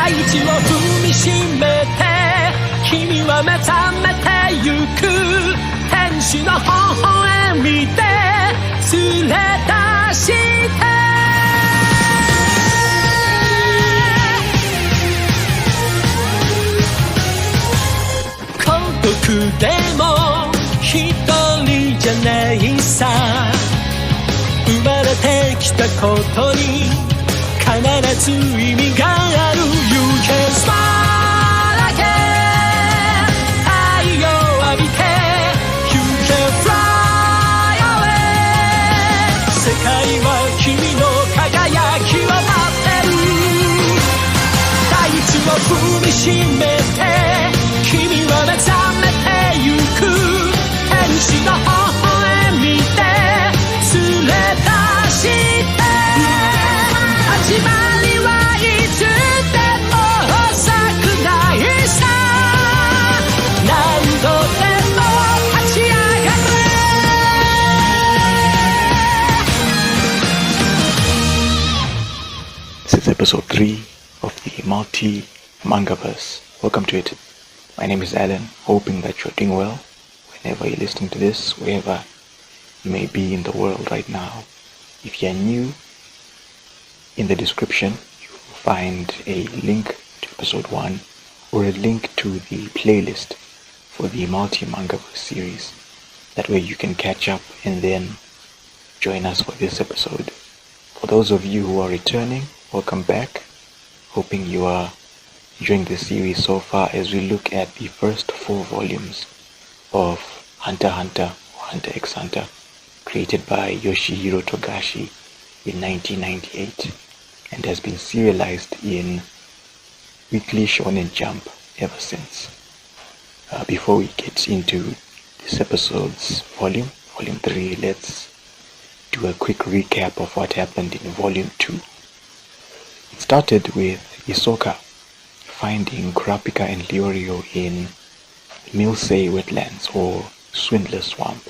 大地を踏みしめて君は目覚めてゆく天使の微笑みで連れ出して孤独でも一人じゃないさ生まれてきたことに必ず意味がある You can smile again 太陽浴びて You can fly away 世界は君の輝きを待ってる大地を踏みしめて君は目覚めてゆく天使の微笑みで連れ出して始まりはいつでも遅くないさ何度でも立ち上がれ This is episode 3 of the MultiMangaverse. Welcome to it. My name is Alan, hoping that you're doing well whenever you're listening to this, wherever you may be in the world right now. If you're new, in the description you will find a link to episode 1 or a link to the playlist for the MultiMangaverse series. That way you can catch up and then join us for this episode. For those of you who are returning, welcome back. Hoping you are enjoying this series so far as we look at the first 4 volumes of hunterxhunter or hunterxhunter, created by Yoshihiro Togashi in 1998 and has been serialized in weeklyshonenjump ever since. Before we get into this episode's volume 3, let's do a quick recap of what happened in volume 2. It started with Hisoka finding Kurapika and Leorio in Milsei wetlands or Swindler swamp.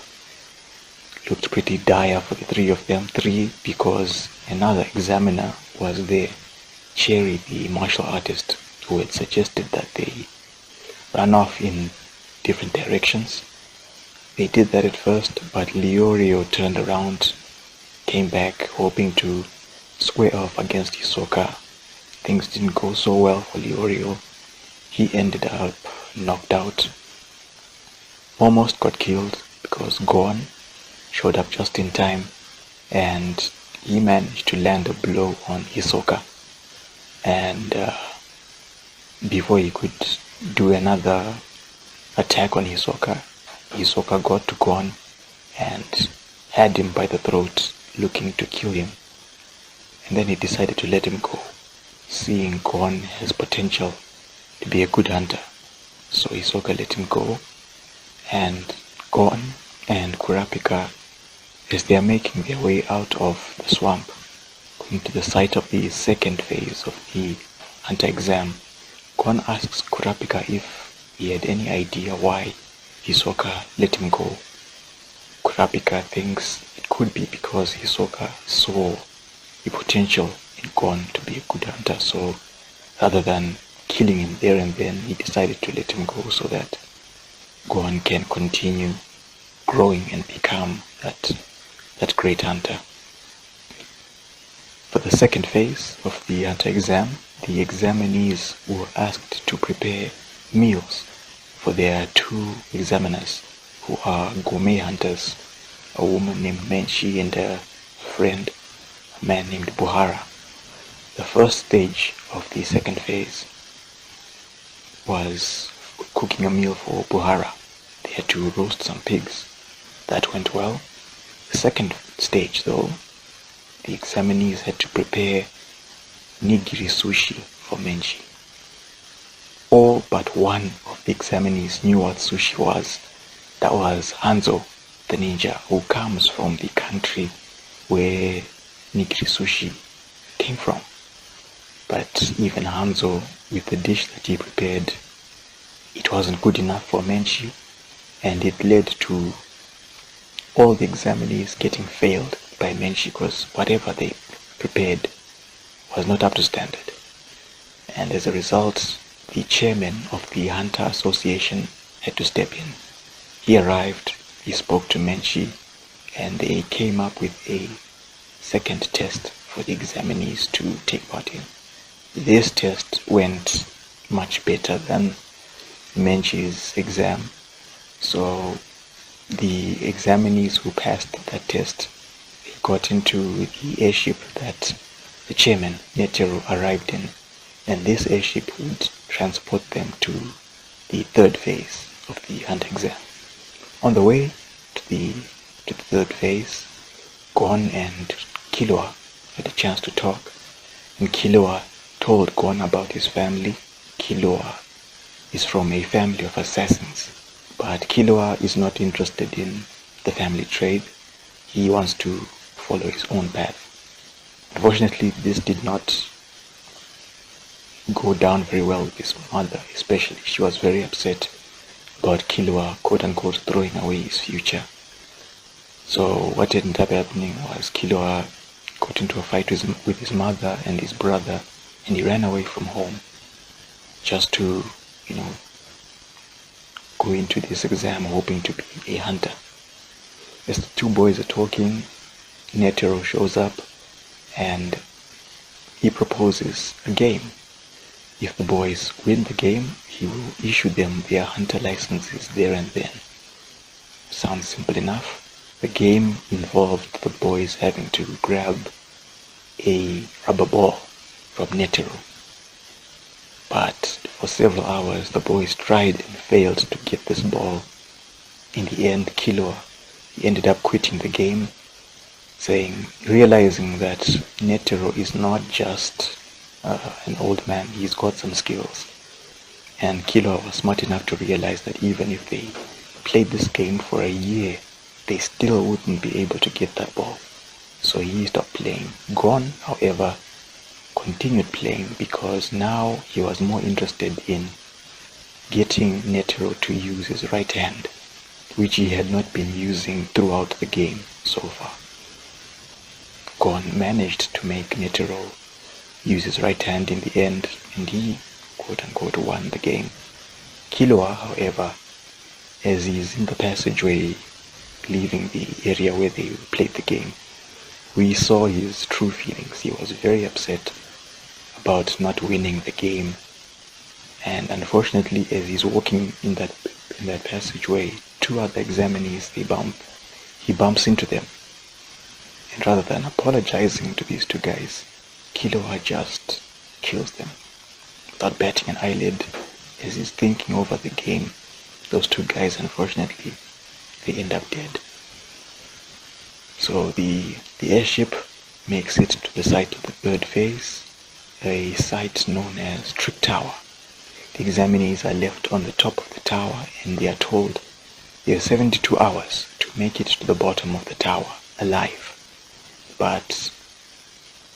Looked pretty dire for the 3 of them. 3 because another examiner was there, Cherry, the martial artist, who had suggested that they run off in different directions. They did that at first, but Leorio turned around, came back hoping to square off against Hisoka. Things didn't go so well for Leorio. He ended up knocked out. Almost got killed because Gon showed up just in time and he managed to land a blow on Hisoka. And before he could do another attack on Hisoka, Hisoka got to Gon and had him by the throat, looking to kill him. And then he decided to let him go, seeing Gon has potential to be a good hunter. So Hisoka let him go, and Gon and Kurapika, as they are making their way out of the swamp, going to the site of the second phase of the hunter exam, Gon asks Kurapika if he had any idea why Hisoka let him go. Kurapika thinks it could be because Hisoka saw the potential in Gon to be a good hunter, so rather than killing him there and then, he decided to let him go so that Gon can continue growing and become that great hunter. For the second phase of the hunter exam, the examinees were asked to prepare meals for their 2 examiners who are gourmet hunters, a woman named Menshi and a friend, a man named Buhara. The first stage of the second phase was cooking a meal for Buhara. They had to roast some pigs. That went well. The second stage though, the examinees had to prepare nigiri sushi for Menshi. All but one of the examinees knew what sushi was. That was Hanzo, the ninja, who comes from the country where nigiri sushi came from. But even Hanzo, with the dish that he prepared, it wasn't good enough for Menshi, and it led to all the examinees getting failed by Menshi because whatever they prepared was not up to standard. and as a result, the chairman of the Hunter Association had to step in. He arrived, he spoke to Menchi, and they came up with a second test for the examinees to take part in. This test went much better than Menchi's exam, so the examinees who passed that test, they got into the airship that the chairman, Netero, arrived in, and this airship would transport them to the third phase of the hunter exam. On the way to the third phase, Gon and Killua had a chance to talk, and Killua told Gon about his family. Killua is from a family of assassins, but Killua is not interested in the family trade. He wants to follow his own path. Unfortunately, this did not go down very well with his mother, especially. She was very upset about Killua, quote-unquote, throwing away his future. So what ended up happening was Killua got into a fight with his mother and his brother, and he ran away from home just to, go into this exam hoping to be a hunter. As the two boys are talking, Netero shows up and he proposes a game. If the boys win the game, he will issue them their hunter licenses there and then. Sounds simple enough. The game involved the boys having to grab a rubber ball from Netero. But for several hours the boys tried and failed to get this ball. In the end, Killua, he ended up quitting the game, realizing that Netero is not just an old man, he's got some skills. And Killua was smart enough to realize that even if they played this game for a year, they still wouldn't be able to get that ball. So he stopped playing. Gon, however, continued playing because now he was more interested in getting Netero to use his right hand, which he had not been using throughout the game so far. Gon managed to make Netero use his right hand in the end, and he, quote-unquote, won the game. Killua, however, as he's in the passageway leaving the area where they played the game, we saw his true feelings. He was very upset about not winning the game, and unfortunately, as he's walking in that passageway, two other examinees, he bumps into them, and rather than apologizing to these two guys, Killua just kills them without batting an eyelid. As he's thinking over the game, those two guys, unfortunately, they end up dead. So the airship makes it to the site of the third phase, a site known as Trick Tower. The examinees are left on the top of the tower, and they are told they have 72 hours to make it to the bottom of the tower alive. But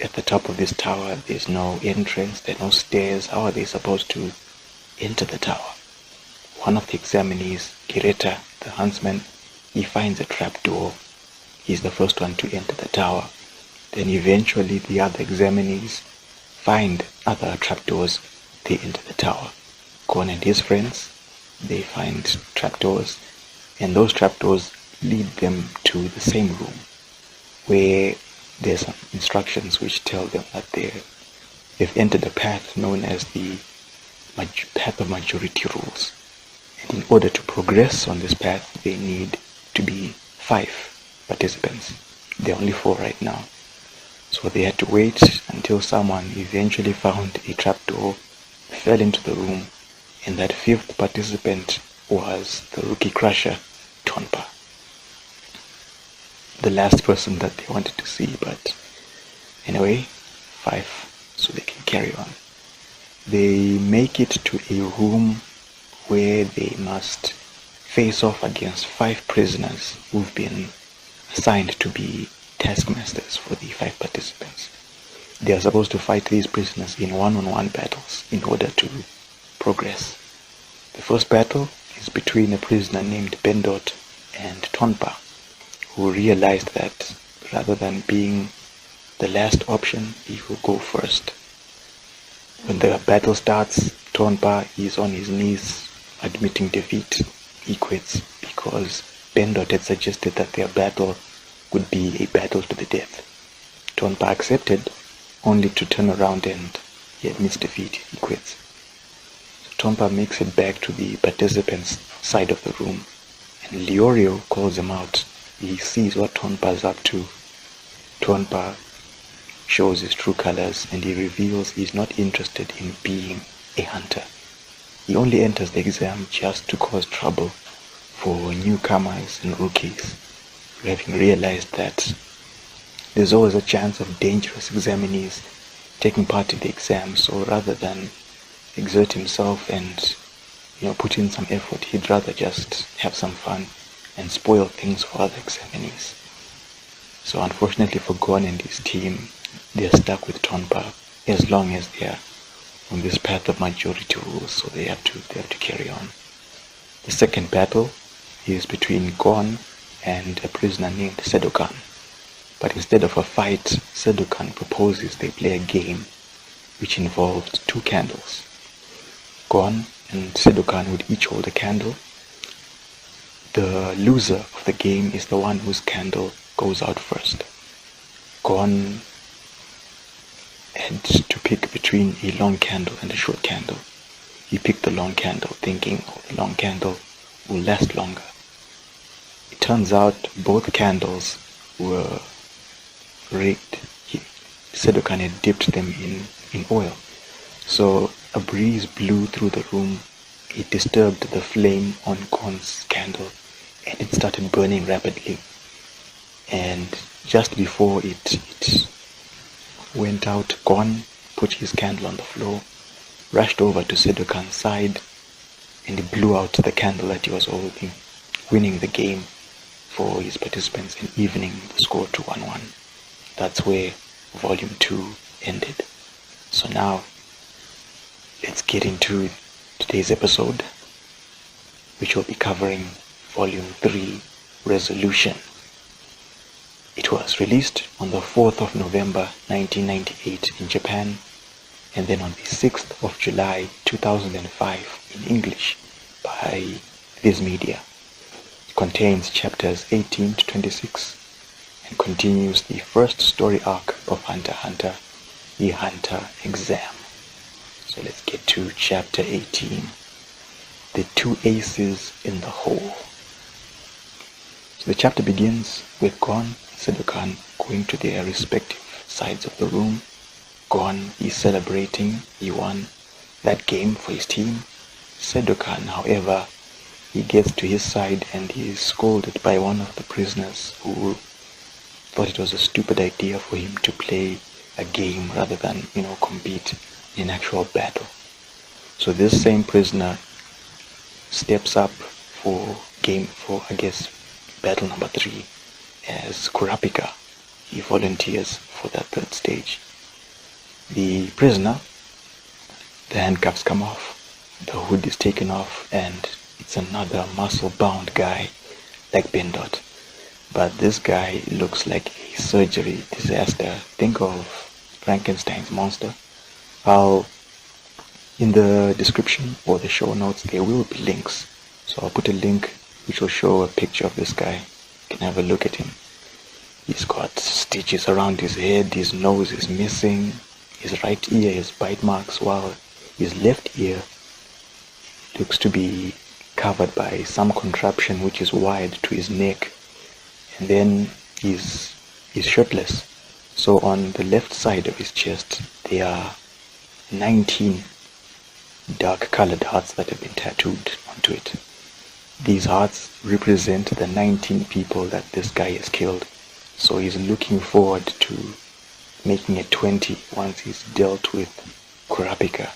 at the top of this tower, there's no entrance, there are no stairs. How are they supposed to enter the tower? One of the examinees, Kireta, the huntsman, he finds a trapdoor. He's the first one to enter the tower. Then eventually the other examinees find other trapdoors. They enter the tower. Gon and his friends, they find trapdoors, and those trapdoors lead them to the same room where there's some instructions which tell them that they've entered a path known as the path of majority rules. And in order to progress on this path, they need to be 5 participants. There are only 4 right now. So they had to wait until someone eventually found a trapdoor, fell into the room, and that 5th participant was the rookie crusher, Tonpa. The last person that they wanted to see, but anyway, 5, so they can carry on. They make it to a room where they must face off against 5 prisoners who've been assigned to be taskmasters for the 5 participants. They are supposed to fight these prisoners in one-on-one battles in order to progress. The first battle is between a prisoner named Bendot and Tonpa, who realized that rather than being the last option, he will go first. When the battle starts, Tonpa is on his knees admitting defeat. He quits because Bendot had suggested that their battle would be a battle to the death. Tonpa accepted, only to turn around and he admits defeat. He quits. Tonpa makes it back to the participants' side of the room, and Leorio calls him out. He sees what Tonpa's up to. Tonpa shows his true colors, and he reveals he's not interested in being a hunter. He only enters the exam just to cause trouble for newcomers and rookies, having realized that there's always a chance of dangerous examinees taking part in the exam. So rather than exert himself and put in some effort, he'd rather just have some fun and spoil things for other examinees. So unfortunately for Gon and his team, they're stuck with Tonpa as long as they're on this path of majority rules, so they have to carry on. The second battle is between Gon and a prisoner named Sedokan. But instead of a fight, Sedokan proposes they play a game which involved 2 candles. Gon and Sedokan would each hold a candle. The loser of the game is the one whose candle goes out first. Gon had to pick between a long candle and a short candle. He picked the long candle, thinking the long candle will last longer. It turns out both candles were rigged. Sedokan had dipped them in oil. So a breeze blew through the room. It disturbed the flame on Gon's candle, and it started burning rapidly. And just before it went out, Gon put his candle on the floor, rushed over to Sedokan's side, and he blew out the candle that he was holding, winning the game for his participants and evening the score to 1-1. That's where Volume 2 ended. So now, let's get into today's episode, which will be covering Volume 3, Resolution. It was released on the 4th of November 1998 in Japan, and then on the 6th of July 2005 in English by Viz Media. It contains chapters 18 to 26 and continues the first story arc of Hunter x Hunter, the Hunter Exam. So let's get to chapter 18, The 2 Aces in the Hole. So the chapter begins with Gon and Sedokan going to their respective sides of the room. Gon is celebrating, he won that game for his team. Sedokan, however, he gets to his side and he is scolded by one of the prisoners who thought it was a stupid idea for him to play a game rather than, compete in actual battle. So this same prisoner steps up for battle number 3 as Kurapika. He volunteers for that 3rd stage. The prisoner, the handcuffs come off, the hood is taken off, and it's another muscle-bound guy like Bendot. But this guy looks like a surgery disaster. Think of Frankenstein's monster. In the description or the show notes there will be links. So I'll put a link which will show a picture of this guy. You can have a look at him. He's got stitches around his head, his nose is missing, his right ear has bite marks, while his left ear looks to be covered by some contraption which is wired to his neck. And then he's shirtless. So on the left side of his chest there are 19 dark colored hearts that have been tattooed onto it. These hearts represent the 19 people that this guy has killed. So he's looking forward to making it 20 once he's dealt with Kurapika.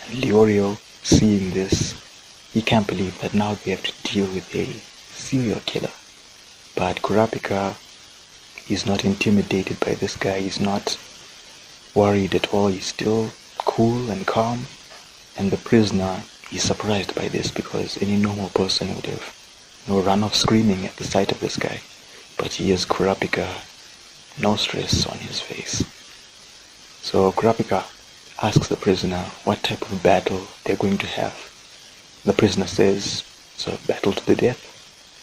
And Leorio, seeing this, he can't believe that now they have to deal with a serial killer. But Kurapika is not intimidated by this guy. He's not worried at all. He's still cool and calm. And the prisoner is surprised by this because any normal person would have run off screaming at the sight of this guy. But he has Kurapika, no stress on his face. So Kurapika asks the prisoner what type of battle they're going to have. The prisoner says it's a battle to the death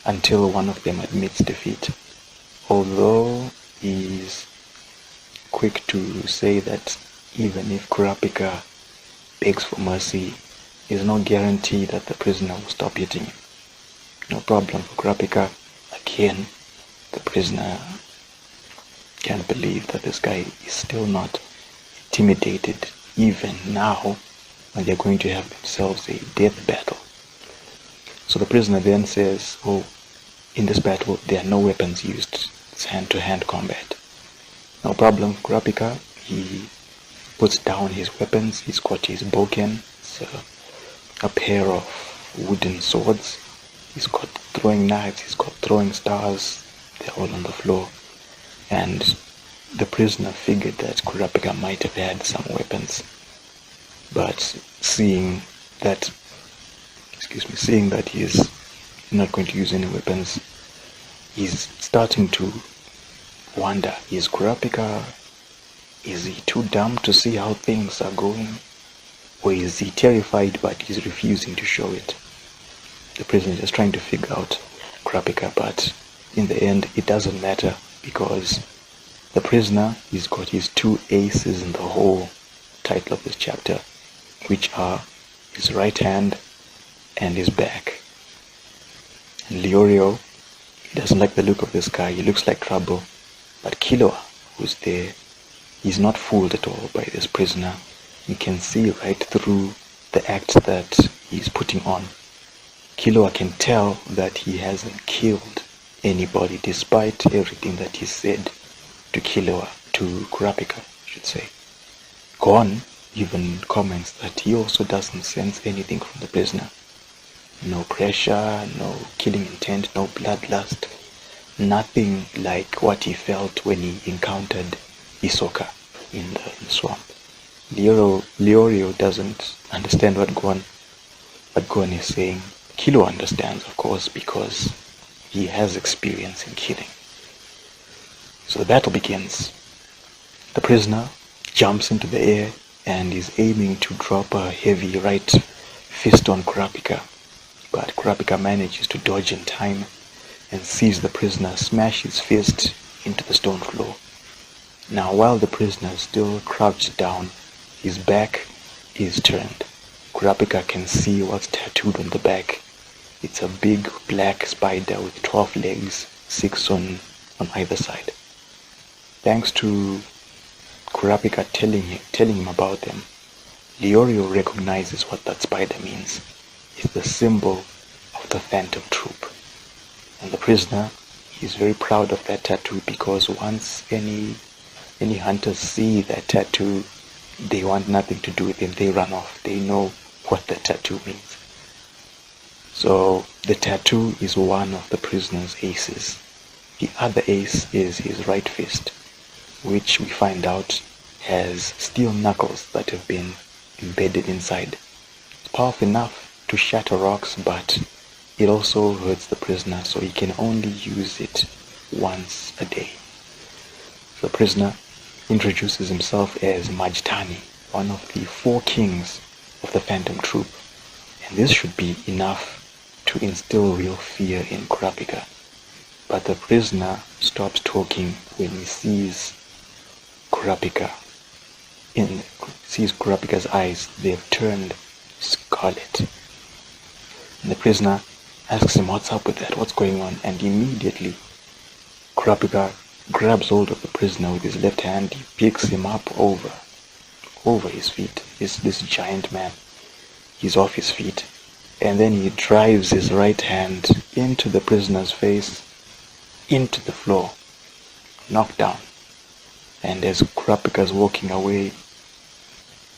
until one of them admits defeat. Although he's quick to say that even if Kurapika begs for mercy, there's no guarantee that the prisoner will stop hitting him. No problem for Kurapika. Again, the prisoner can't believe that this guy is still not intimidated, even now when they're going to have themselves a death battle. So the prisoner then says, oh, in this battle there are no weapons used. It's hand-to-hand combat. No problem, Kurapika. He puts down his weapons. He's got his boken. It's a pair of wooden swords. He's got throwing knives. He's got throwing stars. They're all on the floor. And the prisoner figured that Kurapika might have had some weapons. But seeing that he's not going to use any weapons, he's starting to wonder, is he too dumb to see how things are going? Or is he terrified but he's refusing to show it? The prisoner is just trying to figure out Kurapika, but in the end it doesn't matter, because the prisoner, he's got his two aces in the whole title of this chapter, which are his right hand and his back. And Leorio, he doesn't like the look of this guy. He looks like trouble. But Killua, who's there, he's not fooled at all by this prisoner. He can see right through the act that he's putting on. Killua can tell that he hasn't killed anybody, despite everything that he said to Kurapika, I should say. Gon even comments that he also doesn't sense anything from the prisoner. No pressure, no killing intent, no bloodlust. Nothing like what he felt when he encountered Hisoka in the swamp. Leorio doesn't understand what Gon is saying. Killua understands, of course, because he has experience in killing. So the battle begins. The prisoner jumps into the air and is aiming to drop a heavy right fist on Kurapika. But Kurapika manages to dodge in time and sees the prisoner smash his fist into the stone floor. Now, while the prisoner is still crouched down, his back is turned. Kurapika can see what's tattooed on the back. It's a big black spider with 12 legs, 6 on either side. Thanks to Kurapika telling him about them, Leorio recognizes what that spider means. It's the symbol of the Phantom Troop. And the prisoner is very proud of that tattoo, because once any hunters see that tattoo, they want nothing to do with him. They run off. They know what the tattoo means. So the tattoo is one of the prisoner's aces. The other ace is his right fist, which we find out has steel knuckles that have been embedded inside. It's powerful enough to shatter rocks, but it also hurts the prisoner, so he can only use it once a day. The prisoner introduces himself as Majtani, one of the 4 kings of the Phantom Troop, and this should be enough to instill real fear in Kurapika. But the prisoner stops talking when he sees Kurapika's eyes. They've turned scarlet. And the prisoner asks him, what's up with that? What's going on? And immediately Kurapika grabs hold of the prisoner with his left hand. He picks him up over his feet. This giant man. He's off his feet. And then he drives his right hand into the prisoner's face, into the floor, knocked down. And as Kurapika's walking away,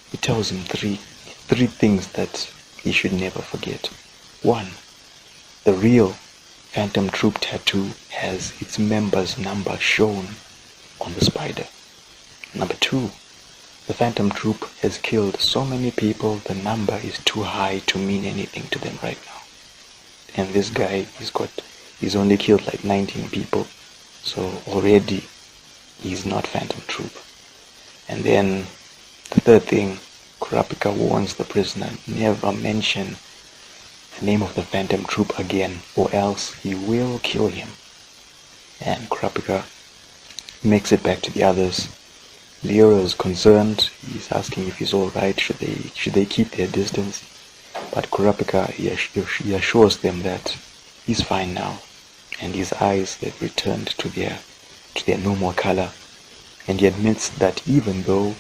he tells him three things that he should never forget. 1, the real Phantom Troop tattoo has its member's number shown on the spider. Number 2, the Phantom Troop has killed so many people, the number is too high to mean anything to them right now. And this guy, he's only killed like 19 people, so already he's not Phantom Troop. And then the third thing Kurapika warns the prisoner never mention the name of the Phantom Troop again, or else he will kill him. And Kurapika makes it back to the others. Leoro is concerned. He's asking if he's alright, should they keep their distance. But Kurapika, he assures them that he's fine now, and his eyes, they've returned to their normal color. And he admits that even though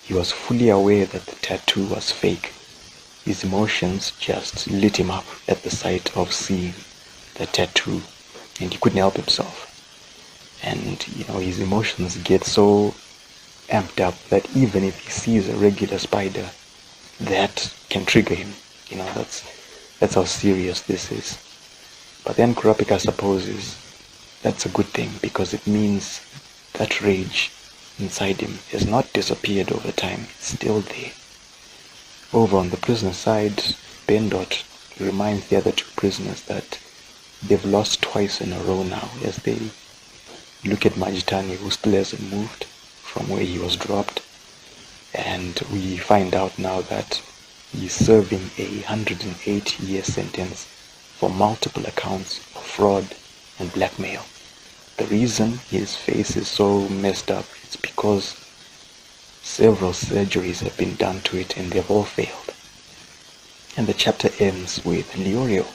he was fully aware that the tattoo was fake, his emotions just lit him up at the sight of seeing the tattoo, and he couldn't help himself. And his emotions get so amped up that even if he sees a regular spider, that can trigger him. That's how serious this is. But then Kurapika supposes that's a good thing, because it means that rage inside him has not disappeared over time. It's still there. Over on the prisoner side, Bendot reminds the other two prisoners that they've lost twice in a row now, as they look at Majtani, who still hasn't moved from where he was dropped. And we find out now that he's serving a 108-year sentence for multiple accounts of fraud and blackmail. The reason his face is so messed up is because several surgeries have been done to it and they've all failed. And the chapter ends with Leorio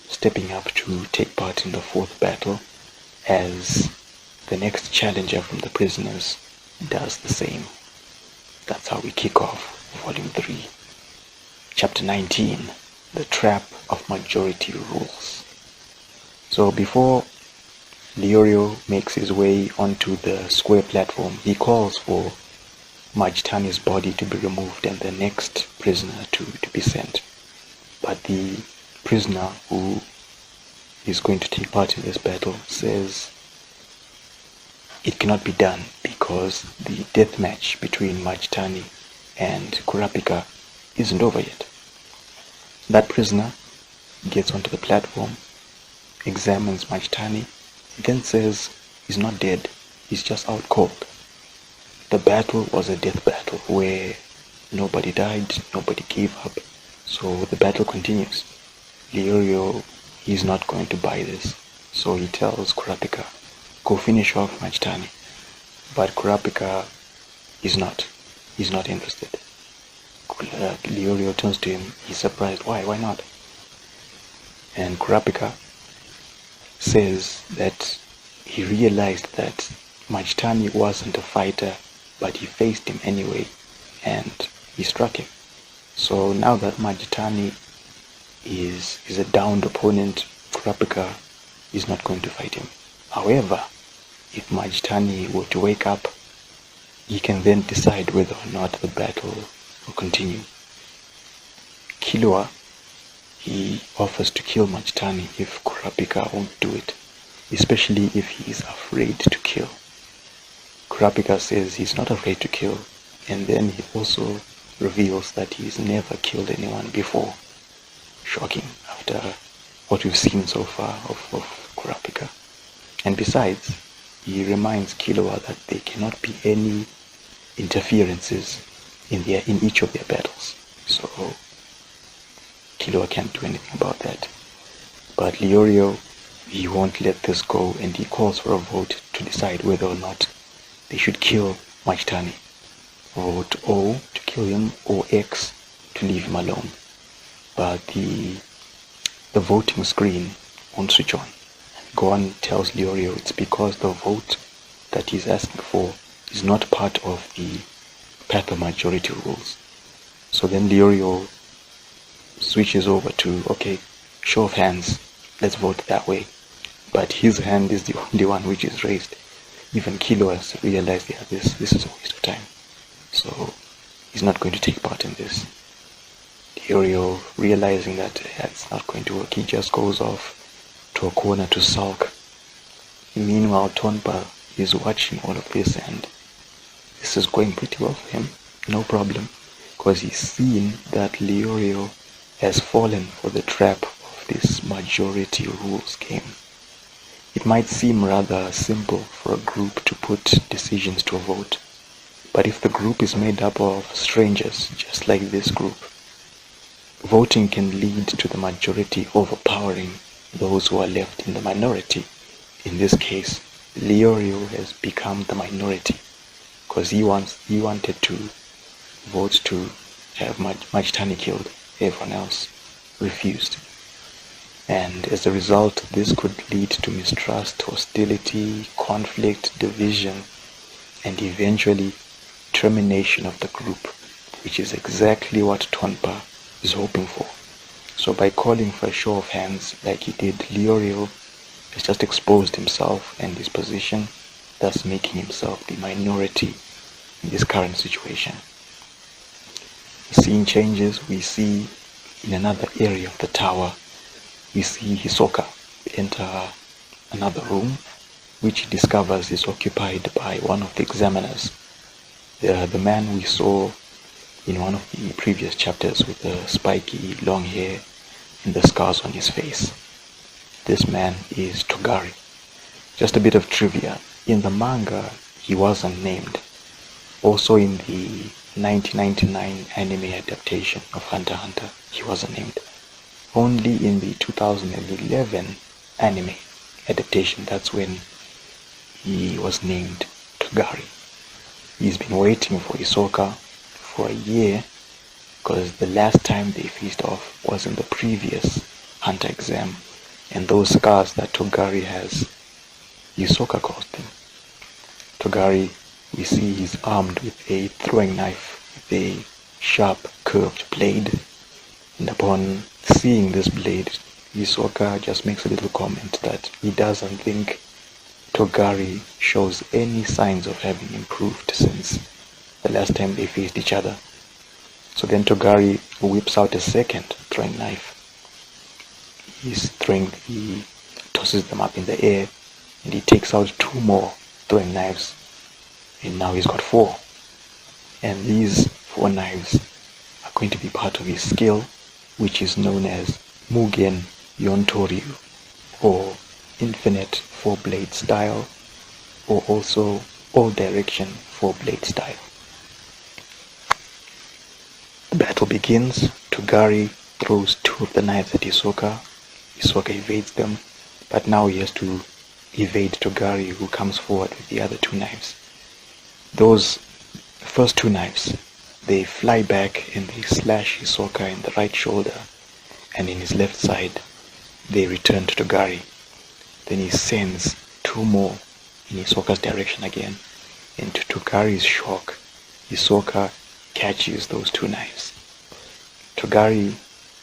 stepping up to take part in the fourth battle, as the next challenger from the prisoners does the same. That's how we kick off Volume 3. Chapter 19, The Trap of Majority Rules. So before Leorio makes his way onto the square platform, he calls for Majtani's body to be removed and the next prisoner to be sent. But the prisoner who is going to take part in this battle says it cannot be done because the death match between Majtani and Kurapika isn't over yet. That prisoner gets onto the platform, examines Majtani, then says he's not dead, he's just out cold. The battle was a death battle where nobody died, nobody gave up, so the battle continues. Leorio, he's not going to buy this, so he tells Kurapika, go finish off Majtani. But Kurapika is not interested. Leorio turns to him, he's surprised, why not? And Kurapika says that he realized that Majtani wasn't a fighter, but he faced him anyway, and he struck him. So now that Majtani is a downed opponent, Kurapika is not going to fight him. However, if Majtani were to wake up, he can then decide whether or not the battle will continue. Killua, he offers to kill Majtani if Kurapika won't do it, especially if he is afraid to kill. Kurapika says he's not afraid to kill, and then he also reveals that he's never killed anyone before. Shocking after what we've seen so far of Kurapika. And besides, he reminds Killua that there cannot be any interferences in each of their battles. So Killua can't do anything about that. But Leorio, he won't let this go, and he calls for a vote to decide whether or not they should kill Majtani. Vote O to kill him, or X to leave him alone. But the voting screen won't switch on. Gon tells Leorio it's because the vote that he's asking for is not part of the path of majority rules. So then Leorio switches over to, okay, show of hands, let's vote that way. But his hand is the only one which is raised. Even Killua has realized, yeah, this is a waste of time. So he's not going to take part in this. Leorio, realizing that it's not going to work, he just goes off to a corner to sulk. Meanwhile, Tonpa is watching all of this, and this is going pretty well for him. No problem, because he's seen that Leorio has fallen for the trap of this majority rules game. It might seem rather simple for a group to put decisions to a vote, But if the group is made up of strangers, just like this group, voting can lead to the majority overpowering those who are left in the minority. In this case, Leorio has become the minority because he wanted to vote to have Majtani killed. Everyone else refused. And as a result, this could lead to mistrust, hostility, conflict, division, and eventually termination of the group, which is exactly what Tonpa is hoping for. So by calling for a show of hands like he did, Leorio has just exposed himself and his position, thus making himself the minority in this current situation. The scene changes. We see in another area of the tower, we see Hisoka enter another room, which he discovers is occupied by one of the examiners. The man we saw in one of the previous chapters with the spiky long hair and the scars on his face. This man is Togari. Just a bit of trivia. In the manga, he wasn't named. Also in the 1999 anime adaptation of Hunter x Hunter, he wasn't named. Only in the 2011 anime adaptation, that's when he was named Togari. He's been waiting for Hisoka for a year because the last time they faced off was in the previous Hunter exam, and those scars that Togari has, Hisoka caused them. Togari, we see he's armed with a throwing knife with a sharp curved blade, and upon seeing this blade, Hisoka just makes a little comment that he doesn't think Togari shows any signs of having improved since the last time they faced each other. So then Togari whips out a second throwing knife. He tosses them up in the air, and he takes out 2 more throwing knives, and now he's got 4. And these 4 knives are going to be part of his skill, which is known as Mugen Yontoryu, or Infinite 4-blade style, or also All Direction 4-blade style. The battle begins. Togari throws 2 of the knives at Hisoka. Hisoka evades them, but now he has to evade Togari, who comes forward with the other 2 knives. Those first 2 knives, they fly back and they slash Hisoka in the right shoulder, and in his left side they return to Togari. Then he sends 2 more in Hisoka's direction again, and to Togari's shock, Hisoka catches those 2 knives. Togari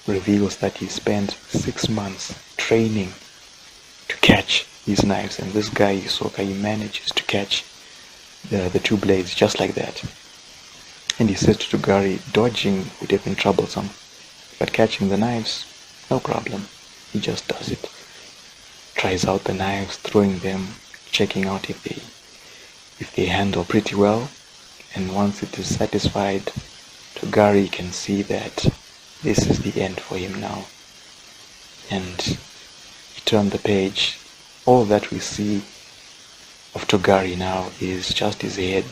reveals that he spent 6 months training to catch these knives, and this guy Hisoka, he manages to catch the 2 blades just like that. And he says to Togari, dodging would have been troublesome, but catching the knives, no problem. He just does it. Tries out the knives, throwing them, checking out if they handle pretty well, and once it is satisfied, Togari can see that this is the end for him now. And he turned the page. All that we see of Togari now is just his head,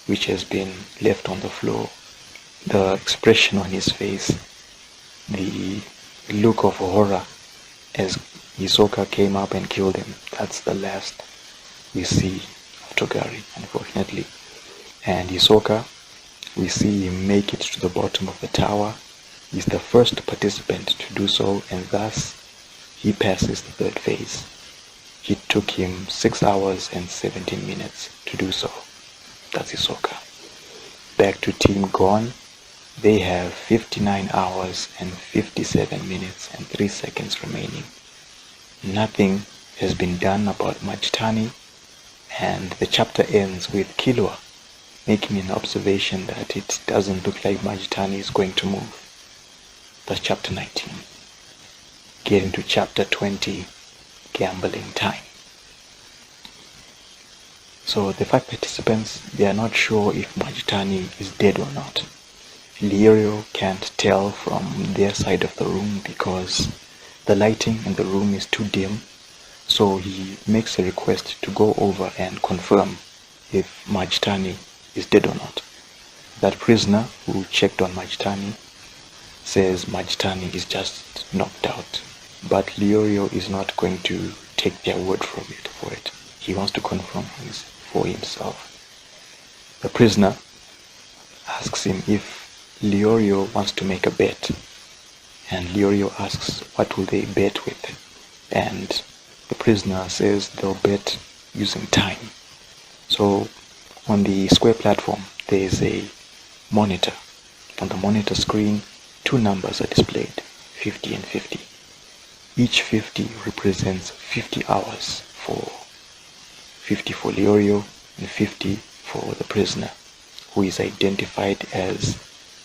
which has been left on the floor. The expression on his face, the look of horror as Hisoka came up and killed him, that's the last we see of Togari, unfortunately. And Hisoka, we see him make it to the bottom of the tower. He's the first participant to do so, and thus he passes the 3rd phase. It took him 6 hours and 17 minutes to do so. That's Hisoka. Back to Team Gon. They have 59 hours and 57 minutes and 3 seconds remaining. Nothing has been done about Majtani, and the chapter ends with Killua making an observation that it doesn't look like Majtani is going to move. That's chapter 19. Getting to chapter 20, gambling time. So the 5 participants, they are not sure if Majtani is dead or not. Leorio can't tell from their side of the room because the lighting in the room is too dim, so he makes a request to go over and confirm if Majtani is dead or not. That prisoner who checked on Majtani says Majtani is just knocked out, but Leorio is not going to take their word for it. He wants to confirm for himself. The prisoner asks him if Leorio wants to make a bet, and Leorio asks what will they bet with, and the prisoner says they'll bet using time. So on the square platform there is a monitor. On the monitor screen, two numbers are displayed, 50 and 50. Each 50 represents 50 hours, 50 for Leorio and 50 for the prisoner, who is identified as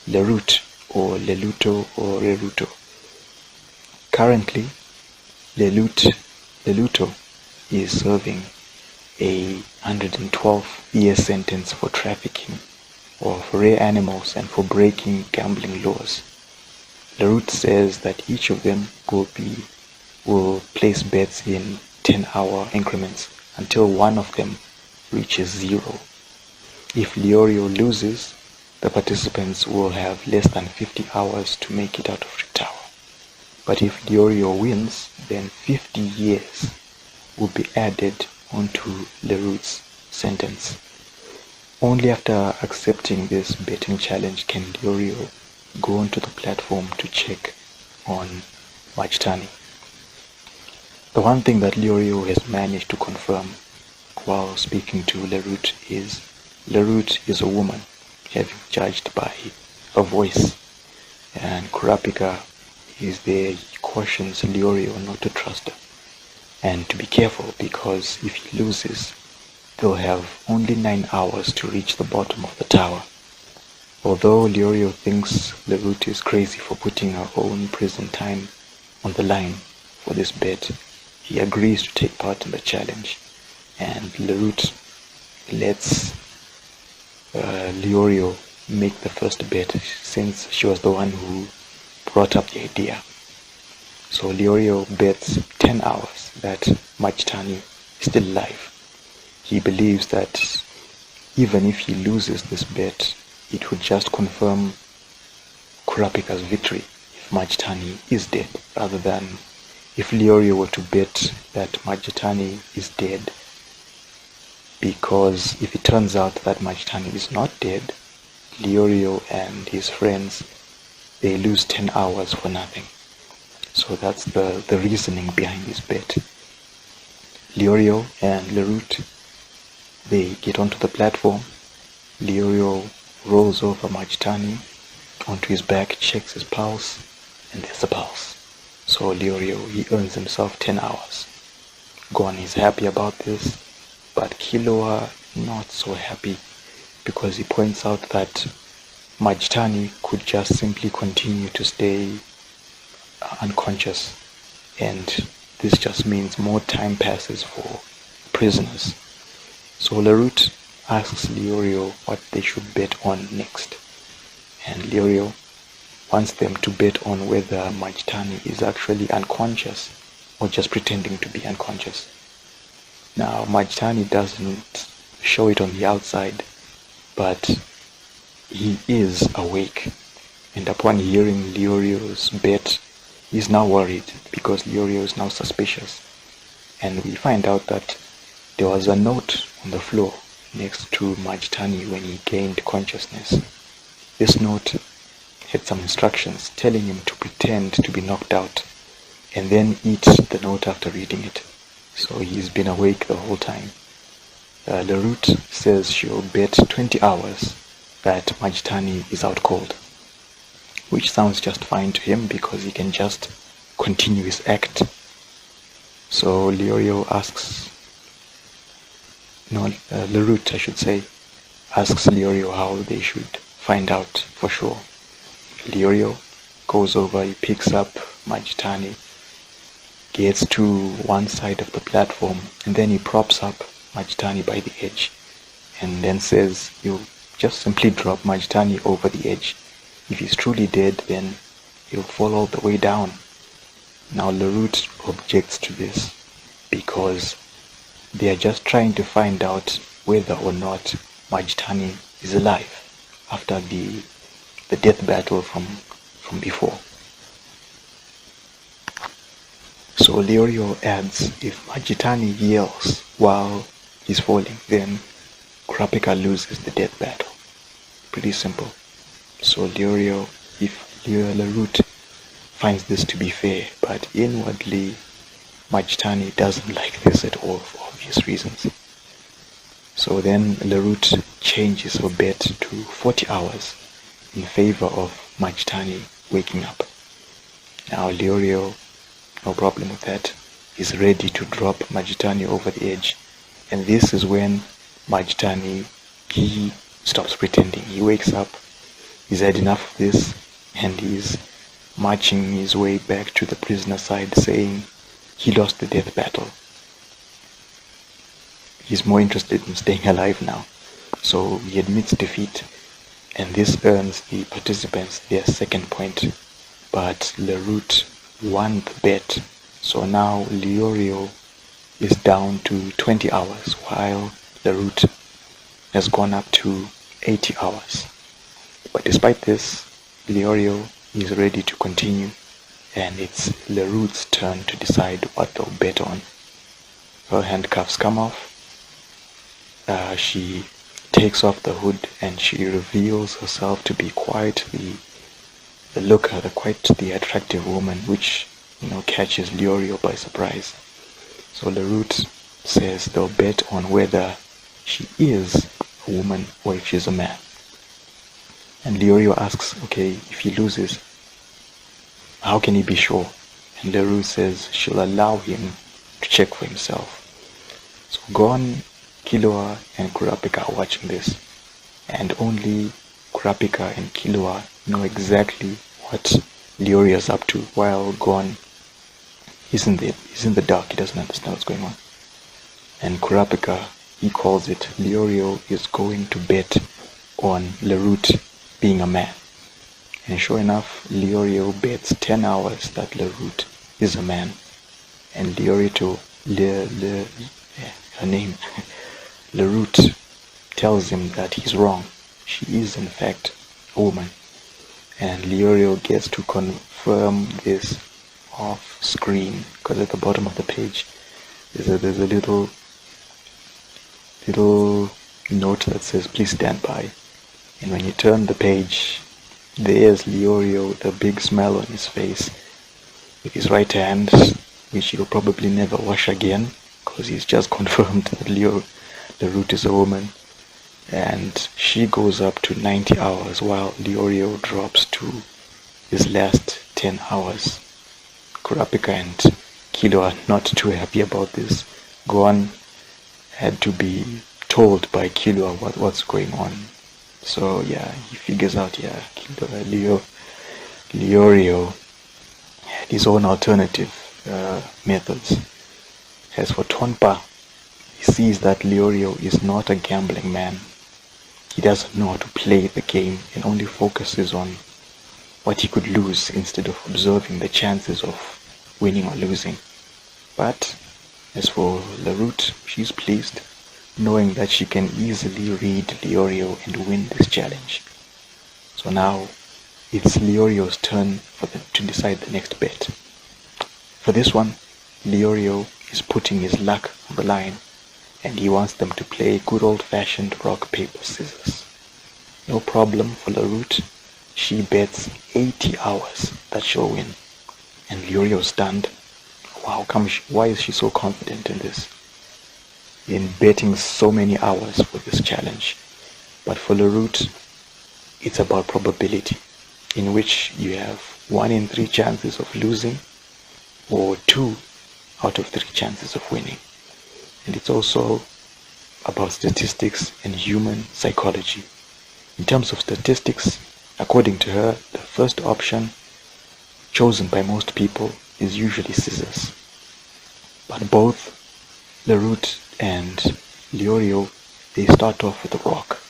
Lerut or Leluto or Reruto. Currently, Leluto is serving a 112-year sentence for trafficking of rare animals and for breaking gambling laws. Lerut says that each of them will place bets in 10-hour increments until one of them reaches 0. If Leorio loses, the participants will have less than 50 hours to make it out of the tower. But if Leorio wins, then 50 years will be added onto Lerut's sentence. Only after accepting this betting challenge can Leorio go onto the platform to check on Majtani. The one thing that Leorio has managed to confirm while speaking to Lerut is a woman, having judged by her voice, and Kurapika is there. He cautions Leorio not to trust her and to be careful, because if he loses, they'll have only 9 hours to reach the bottom of the tower. Although Leorio thinks Lerut is crazy for putting her own prison time on the line for this bet, he agrees to take part in the challenge, and Lerut lets Leorio make the first bet, since she was the one who brought up the idea. So Leorio bets 10 hours that Majtani is still alive. He believes that even if he loses this bet, it would just confirm Kurapika's victory if Majtani is dead, rather than if Leorio were to bet that Majtani is dead, because if it turns out that Majtani is not dead, Leorio and his friends, they lose 10 hours for nothing. So that's the reasoning behind this bet. Leorio and Lerut, they get onto the platform. Leorio rolls over Majtani onto his back, checks his pulse, and there's a pulse. So Leorio, he earns himself 10 hours. Gon is happy about this, but Killua not so happy, because he points out that Majtani could just simply continue to stay unconscious, and this just means more time passes for prisoners. So Lerut asks Leorio what they should bet on next, and Leorio wants them to bet on whether Majtani is actually unconscious or just pretending to be unconscious. Now Majtani doesn't show it on the outside, but he is awake, and upon hearing Leorio's bet, he's now worried, because Leorio is now suspicious. And we find out that there was a note on the floor next to Majtani when he gained consciousness. This note had some instructions telling him to pretend to be knocked out and then eat the note after reading it. So he's been awake the whole time. Lerut says she'll bet 20 hours that Majtani is out cold, which sounds just fine to him because he can just continue his act. So Lerut asks Leorio how they should find out for sure. Leorio goes over, he picks up Majtani, gets to one side of the platform, and then he props up Majtani by the edge, and then says he'll just simply drop Majtani over the edge. If he's truly dead, then he'll fall all the way down. Now Lerut objects to this, because they are just trying to find out whether or not Majtani is alive after the death battle from before. So Leorio adds, if Majtani yells while he's falling, then Kurapika loses the death battle. Pretty simple. So Leorio, if Lerute finds this to be fair, but inwardly Majtani doesn't like this at all for obvious reasons. So then Lerute changes her bet to 40 hours in favor of Majtani waking up. Now Leorio, no problem with that, is ready to drop Majtani over the edge, and this is when Majtani, he stops pretending. He wakes up, he's had enough of this, and he's marching his way back to the prisoner side, saying he lost the death battle. He's more interested in staying alive now, so he admits defeat, and this earns the participants their second point. But Lerute won the bet, so now Leorio is down to 20 hours, while Lerute has gone up to 80 hours. But despite this, Leorio is ready to continue, and it's Lerute's turn to decide what they'll bet on. Her handcuffs come off. She takes off the hood and she reveals herself to be quite the attractive woman, which catches Leorio by surprise. So Lerute says they'll bet on whether she is a woman or if she's a man. And Leorio asks, okay, if he loses, how can he be sure? And Lerute says she'll allow him to check for himself. So Gon, Killua and Kurapika are watching this, and only Kurapika and Killua know exactly what Leorio's up to, while Gon is in the dark. He doesn't understand what's going on. And Kurapika, he calls it, Leorio is going to bet on Lerute being a man. And sure enough, Leorio bets 10 hours that Lerute is a man. And Lerute tells him that he's wrong. She is in fact a woman. And Leorio gets to confirm this off screen, because at the bottom of the page there's a little note that says please stand by. And when you turn the page, there's Leorio with a big smile on his face, with his right hand, which he'll probably never wash again, because he's just confirmed that Lerute is a woman. And she goes up to 90 hours while Leorio drops to his last 10 hours. Kurapika and Killua are not too happy about this. Gon had to be told by Killua what's going on. So yeah, he figures out, Leorio had his own alternative methods. As for Tonpa, he sees that Leorio is not a gambling man. He doesn't know how to play the game and only focuses on what he could lose instead of observing the chances of winning or losing. But as for Lerute, she's pleased, knowing that she can easily read Leorio and win this challenge. So now it's Leorio's turn to decide the next bet. For this one, Leorio is putting his luck on the line, and he wants them to play good old-fashioned rock, paper, scissors. No problem for Lerute. She bets 80 hours that she'll win. And Leorio's stunned. Why is she so confident in this? In betting so many hours for this challenge. But for Lerute, it's about probability, in which you have 1 in 3 chances of losing, or 2 out of 3 chances of winning. And it's also about statistics and human psychology. In terms of statistics, according to her, the first option chosen by most people is usually scissors. But both Lerute and Leorio, they start off with a rock.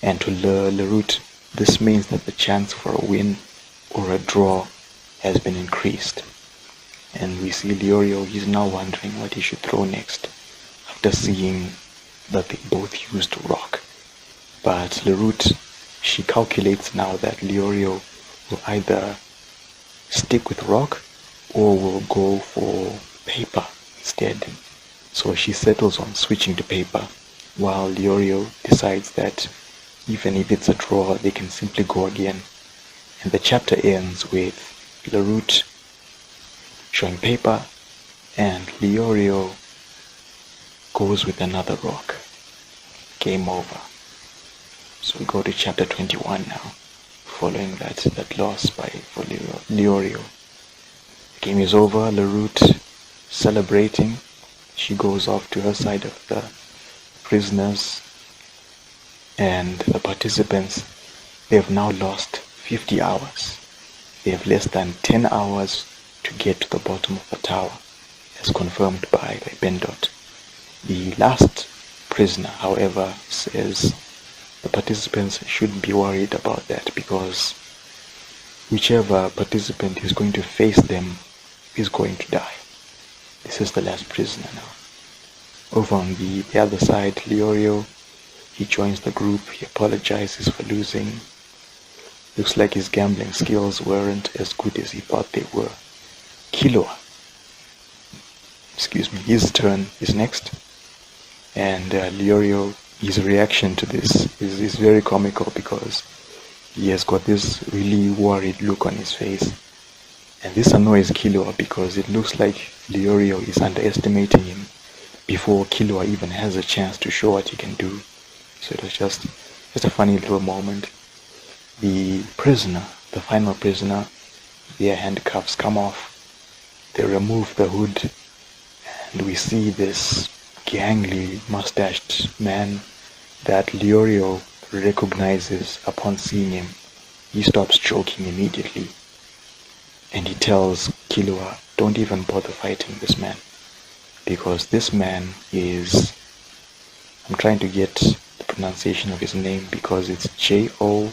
And to Lerute, this means that the chance for a win or a draw has been increased. And we see Leorio, he's now wondering what he should throw next, after seeing that they both used rock. But Lerute, she calculates now that Leorio will either stick with rock or will go for paper instead. So she settles on switching to paper, while Leorio decides that even if it's a draw, they can simply go again. And the chapter ends with Lerute showing paper and Leorio goes with another rock. Game over. So we go to chapter 21 now, following that loss for Leorio. The game is over. Lerute celebrating. She goes off to her side of the prisoners, and the participants, they have now lost 50 hours. They have less than 10 hours to get to the bottom of the tower, as confirmed by Bendot. The last prisoner, however, says the participants shouldn't be worried about that, because whichever participant is going to face them is going to die. This is the last prisoner now. Over on the other side, Leorio, he joins the group. He apologizes for losing. Looks like his gambling skills weren't as good as he thought they were. Killua, his turn is next. And Leorio, his reaction to this is very comical, because he has got this really worried look on his face. And this annoys Killua, because it looks like Leorio is underestimating him before Killua even has a chance to show what he can do. So it was just a funny little moment. The prisoner, the final prisoner, their handcuffs come off. They remove the hood, and we see this gangly, mustached man that Leorio recognizes upon seeing him. He stops joking immediately, and he tells Killua, don't even bother fighting this man, because this man is, I'm trying to get the pronunciation of his name, because it's Johnes.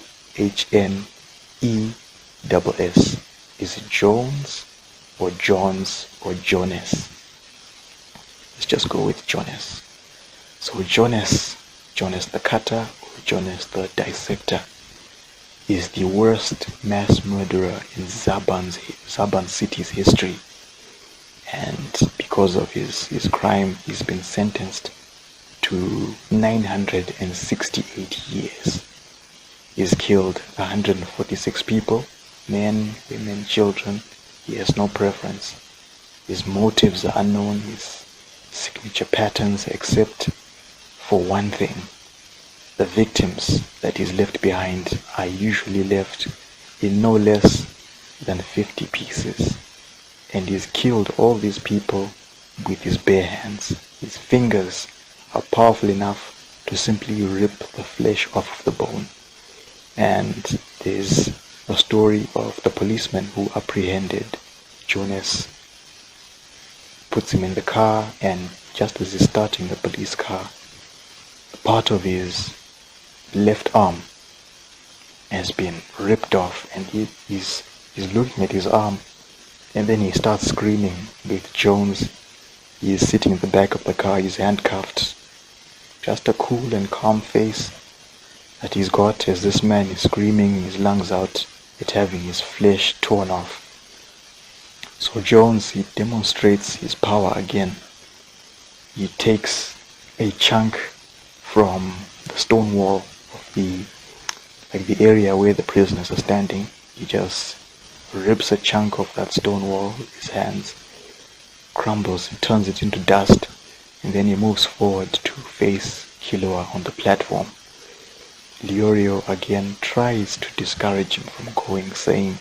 Is it Jones or Johns or Johness? Let's just go with Johness. So Johness the cutter, or Johness the dissector, is the worst mass murderer in Zaban City's history. And because of his crime, he's been sentenced to 968 years. He's killed 146 people, men, women, children. He has no preference. His motives are unknown, his signature patterns, except for one thing. The victims that he's left behind are usually left in no less than 50 pieces. And he's killed all these people with his bare hands. His fingers are powerful enough to simply rip the flesh off of the bone. And there's a story of the policeman who apprehended Johness, puts him in the car, and just as he's starting the police car, part of his left arm has been ripped off, and he's looking at his arm, and then he starts screaming with Jones. He is sitting in the back of the car, he's handcuffed. Just a cool and calm face that he's got as this man is screaming his lungs out at having his flesh torn off. So Jones, he demonstrates his power again. He takes a chunk from the stone wall of the area where the prisoners are standing. He just rips a chunk of that stone wall with his hands, crumbles and turns it into dust, and then he moves forward to face Killua on the platform. Leorio again tries to discourage him from going, saying,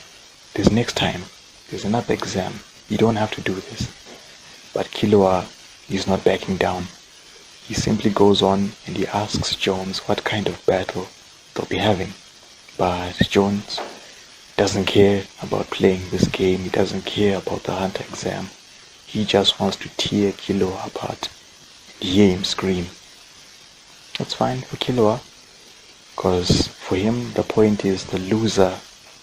"There's next time, there's another exam, you don't have to do this." But Killua is not backing down. He simply goes on and he asks Jones what kind of battle they'll be having. But Jones doesn't care about playing this game. He doesn't care about the hunter exam. He just wants to tear Killua apart and hear him scream. That's fine for Killua, because for him the point is the loser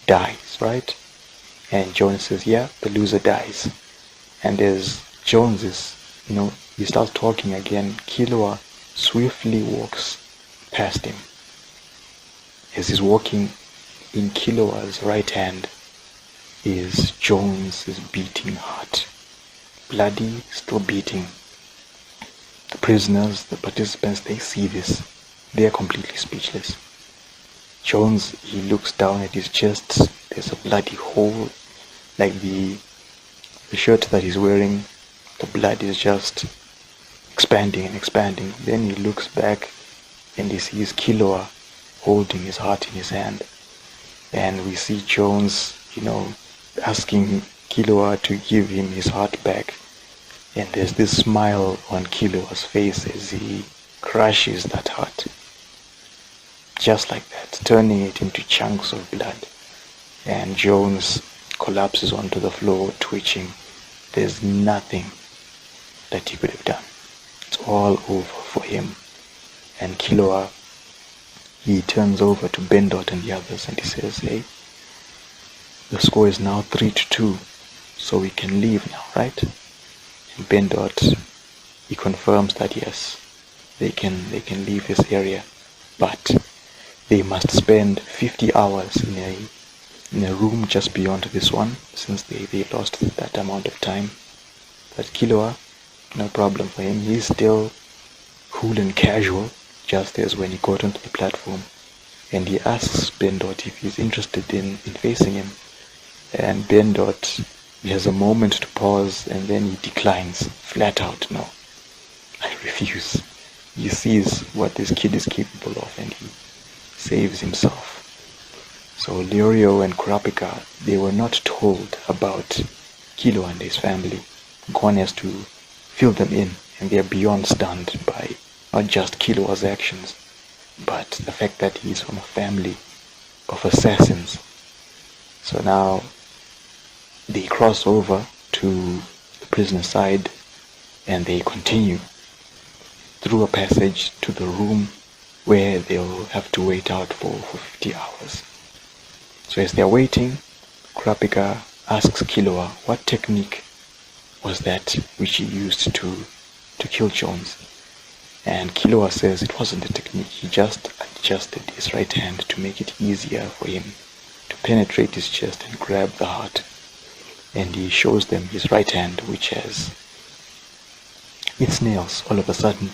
dies, right? And Jones says, yeah, the loser dies. And as Jones is, he starts talking again, Killua swiftly walks past him as he's walking, in Killua's right hand is Jones' beating heart. Bloody, still beating. The prisoners, the participants, they see this. They are completely speechless. Jones, he looks down at his chest. There's a bloody hole. Like the shirt that he's wearing, the blood is just expanding and expanding. Then he looks back and he sees Killua holding his heart in his hand. And we see Jones, asking Killua to give him his heart back. And there's this smile on Killua's face as he crushes that heart. Just like that, turning it into chunks of blood. And Jones collapses onto the floor, twitching. There's nothing that he could have done. It's all over for him. And Killua, he turns over to Bendot and the others and he says, hey, the score is now 3-2, so we can leave now, right? And Bendot, he confirms that yes, they can leave this area, but they must spend 50 hours in a room just beyond this one, since they lost that amount of time. But Killua, no problem for him. He's still cool and casual, just as when he got onto the platform. And he asks Bendot if he's interested in facing him. And Bendot, he has a moment to pause and then he declines flat out. No, I refuse. He sees what this kid is capable of and he saves himself. So Leorio and Kurapika, they were not told about Killua and his family. Gon has to fill them in, and they are beyond stunned by not just Killua's actions, but the fact that he's from a family of assassins. So now they cross over to the prisoner side and they continue through a passage to the room where they'll have to wait out for 50 hours. So as they're waiting, Kurapika asks Killua what technique was that which he used to kill Jones. And Killua says it wasn't a technique, he just adjusted his right hand to make it easier for him to penetrate his chest and grab the heart. And he shows them his right hand, which has its nails. All of a sudden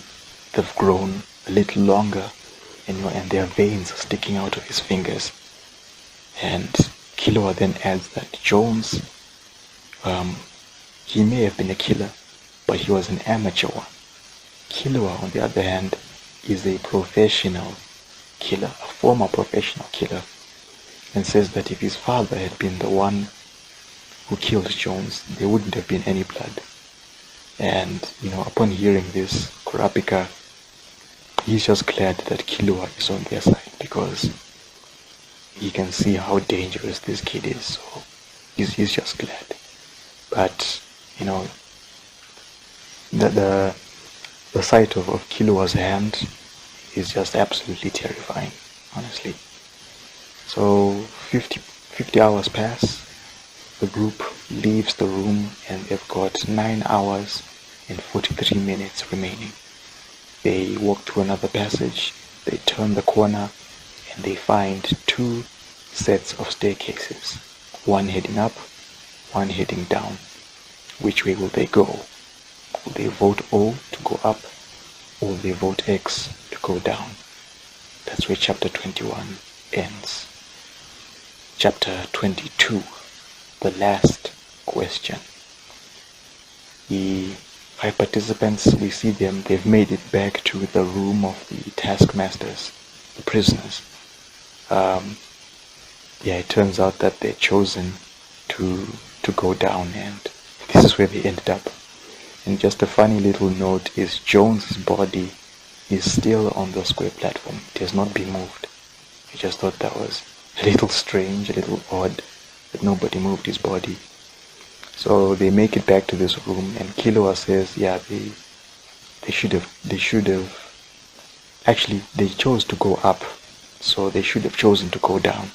they've grown a little longer, and their veins are sticking out of his fingers. And Killua then adds that Jones, he may have been a killer, but he was an amateur one. Killua, on the other hand, is a professional killer, a former professional killer, and says that if his father had been the one who killed Jones, there wouldn't have been any blood. And, upon hearing this, Kurapika, he's just glad that Killua is on their side, because he can see how dangerous this kid is, so he's just glad. But, the sight of Killua's hand is just absolutely terrifying, honestly. So 50 hours pass, the group leaves the room, and they've got 9 hours and 43 minutes remaining. They walk to another passage, they turn the corner, and they find 2 sets of staircases, one heading up, one heading down. Which way will they go? Will they vote O to go up, or will they vote X to go down? That's where chapter 21 ends. Chapter 22, the last question. The 5 participants, we see them, they've made it back to the room of the taskmasters, the prisoners. It turns out that they're chosen to go down, and this is where they ended up. And just a funny little note is Jones's body is still on the square platform. It has not been moved. I just thought that was a little strange, a little odd that nobody moved his body. So they make it back to this room, and Killua says, they should have actually, they chose to go up, so they should have chosen to go down.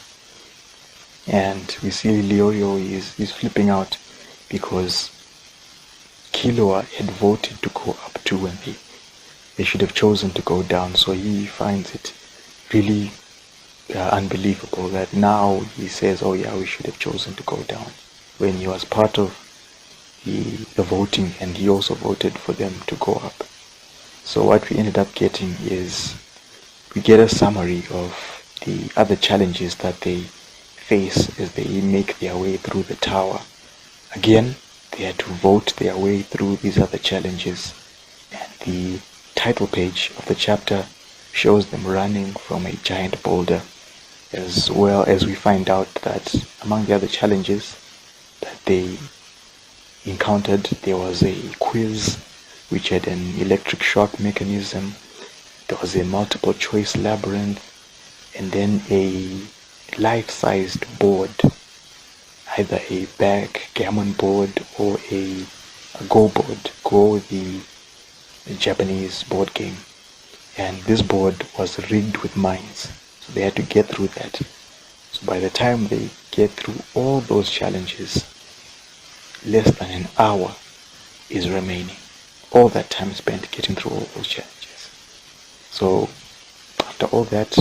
And we see Leorio is flipping out because Killua had voted to go up too, and they should have chosen to go down. So he finds it really unbelievable that now he says, oh yeah, we should have chosen to go down, when he was part of the voting and he also voted for them to go up. So what we ended up getting is we get a summary of the other challenges that they face as they make their way through the tower. Again, they had to vote their way through these other challenges, and the title page of the chapter shows them running from a giant boulder, as well as we find out that among the other challenges that they encountered, there was a quiz which had an electric shock mechanism, there was a multiple choice labyrinth, and then a life-sized board, either a backgammon board or a Go board, Go the Japanese board game. And this board was rigged with mines, so they had to get through that. So by the time they get through all those challenges, less than an hour is remaining. All that time spent getting through all those challenges. So after all that,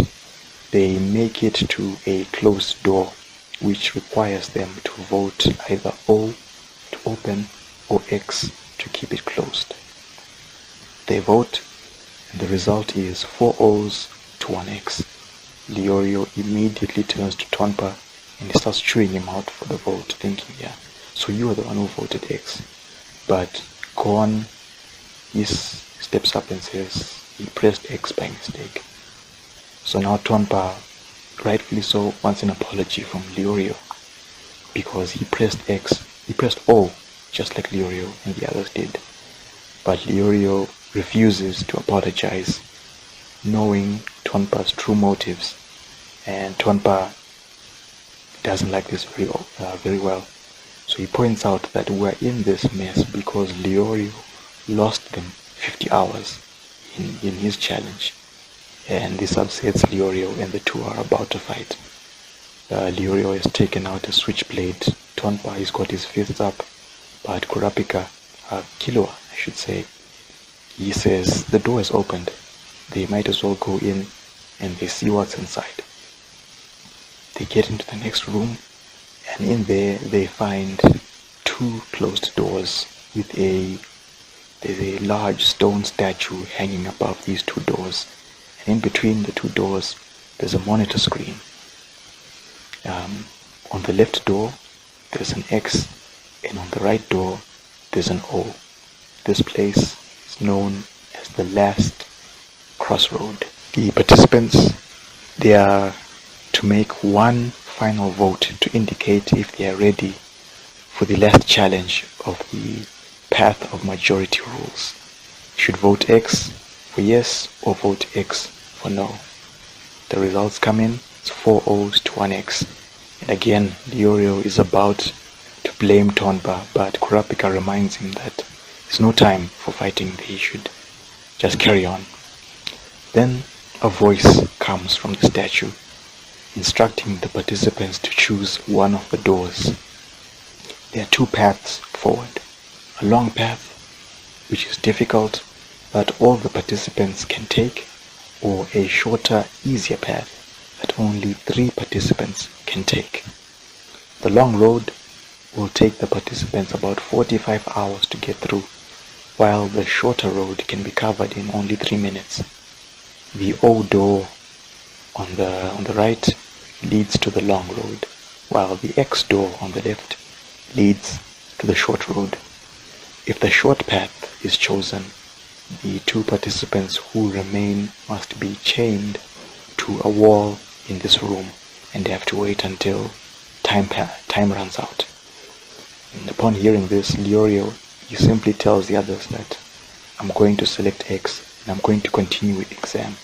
they make it to a closed door, which requires them to vote either O to open or X to keep it closed. They vote, and the result is 4 O's to 1 X. Leorio immediately turns to Tonpa and he starts chewing him out for the vote, thinking, yeah, so you are the one who voted X. But Gon, he steps up and says he pressed X by mistake. So now Tonpa, rightfully so, wants an apology from Leorio because he pressed O, just like Leorio and the others did. But Leorio refuses to apologize, knowing Tonpa's true motives, and Tonpa doesn't like this very well. So he points out that we're in this mess because Leorio lost them 50 hours in his challenge, and this upsets Leorio, and the two are about to fight. Leorio has taken out a switchblade. Tonpa has got his fists up, but Killua, I should say, he says the door is opened. They might as well go in and they see what's inside. They get into the next room, and in there they find 2 closed doors with there's a large stone statue hanging above these 2 doors. And in between the 2 doors, there's a monitor screen. On the left door, there's an X, and on the right door, there's an O. This place is known as the last crossroad. The participants, they are to make one final vote to indicate if they are ready for the last challenge of the path of majority rules. You should vote X for yes or vote X for no. The results come in, it's 4 O's to 1 X. And again, Leorio is about to blame Tonpa, but Kurapika reminds him that there's no time for fighting, they should just carry on. Then a voice comes from the statue, instructing the participants to choose one of the doors. There are 2 paths forward. A long path, which is difficult, but all the participants can take, or a shorter, easier path that only 3 participants can take. The long road will take the participants about 45 hours to get through, while the shorter road can be covered in only 3 minutes. The O door on the right leads to the long road, while the X door on the left leads to the short road. If the short path is chosen, the 2 participants who remain must be chained to a wall in this room, and they have to wait until time runs out. And upon hearing this, Leorio, he simply tells the others that I'm going to select X and I'm going to continue with the exam.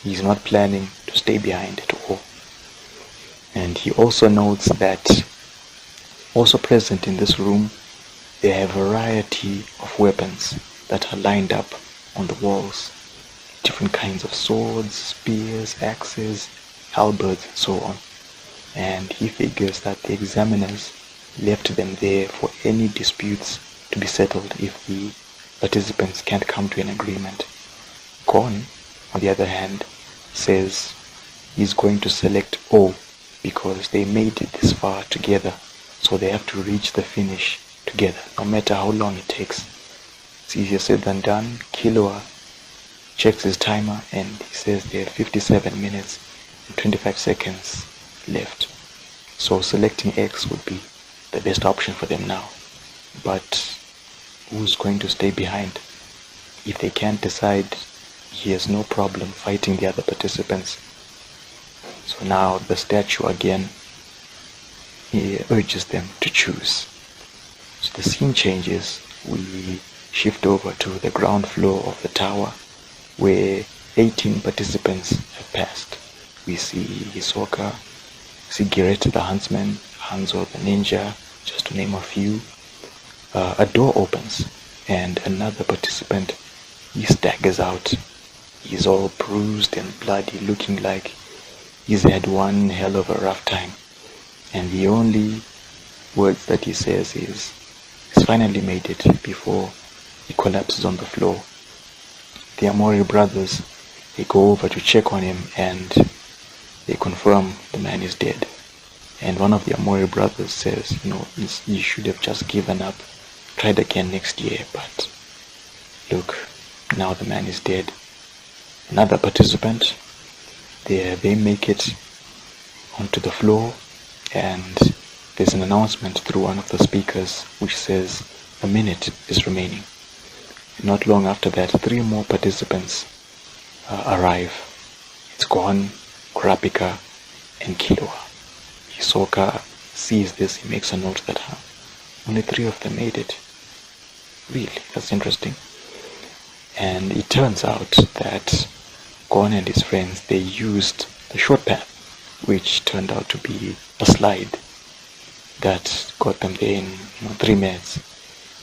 He's not planning to stay behind at all. And he also notes that also present in this room, there are a variety of weapons that are lined up on the walls. Different kinds of swords, spears, axes, halberds, and so on. And he figures that the examiners left them there for any disputes to be settled if the participants can't come to an agreement. Gon, on the other hand, says is going to select O because they made it this far together, so they have to reach the finish together, no matter how long it takes. It's easier said than done. Killua checks his timer and he says they have 57 minutes and 25 seconds left. So selecting X would be the best option for them now. But who's going to stay behind? If they can't decide, he has no problem fighting the other participants. So now the statue again, he urges them to choose. So the scene changes. We shift over to the ground floor of the tower where 18 participants have passed. We see Hisoka, Sigurete the huntsman, Hanzo the ninja, just to name a few. A door opens and another participant, he staggers out. He's all bruised and bloody, looking like he's had one hell of a rough time. And the only words that he says is, he's finally made it, before he collapses on the floor. The Amori brothers, they go over to check on him and they confirm the man is dead. And one of the Amori brothers says, you should have just given up, tried again next year, but look, now the man is dead. Another participant, they make it onto the floor, and there's an announcement through one of the speakers which says a minute is remaining. Not long after that, 3 more participants arrive. It's Gon, Kurapika, and Killua. Hisoka sees this, he makes a note that only 3 of them made it. Really, that's interesting. And it turns out that Gon and his friends, they used the short path, which turned out to be a slide that got them there in 3 minutes.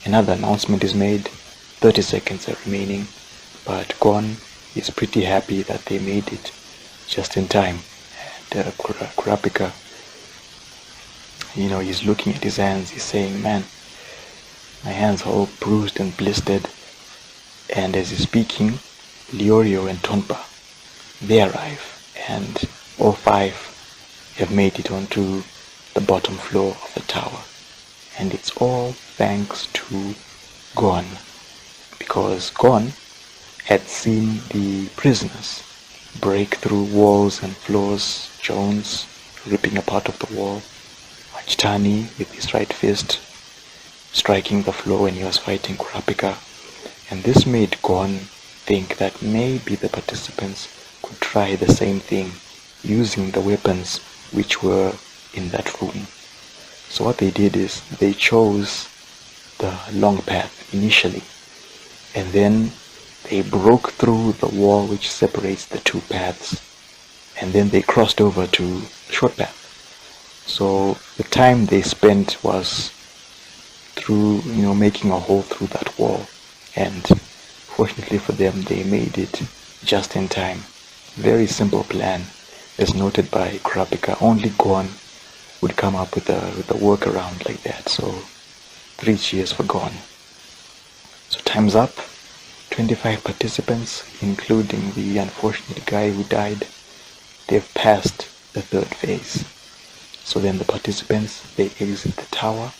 Another announcement is made, 30 seconds are remaining, but Gon is pretty happy that they made it just in time. And Kurapika, he's looking at his hands, he's saying, man, my hands are all bruised and blistered. And as he's speaking, Leorio and Tonpa, they arrive, and all 5 have made it onto the bottom floor of the tower. And it's all thanks to Gon, because Gon had seen the prisoners break through walls and floors, Jones ripping a part of the wall, Majtani with his right fist striking the floor when he was fighting Kurapika. And this made Gon think that maybe the participants could try the same thing using the weapons which were in that room. So what they did is they chose the long path initially, and then they broke through the wall which separates the 2 paths, and then they crossed over to the short path. So the time they spent was through making a hole through that wall, and fortunately for them they made it just in time. Very simple plan, as noted by Kurapika. Only Gon would come up with a workaround like that. So 3 cheers for Gon. So time's up. 25 participants, including the unfortunate guy who died, they've passed the 3rd phase. So then the participants, they exit the tower,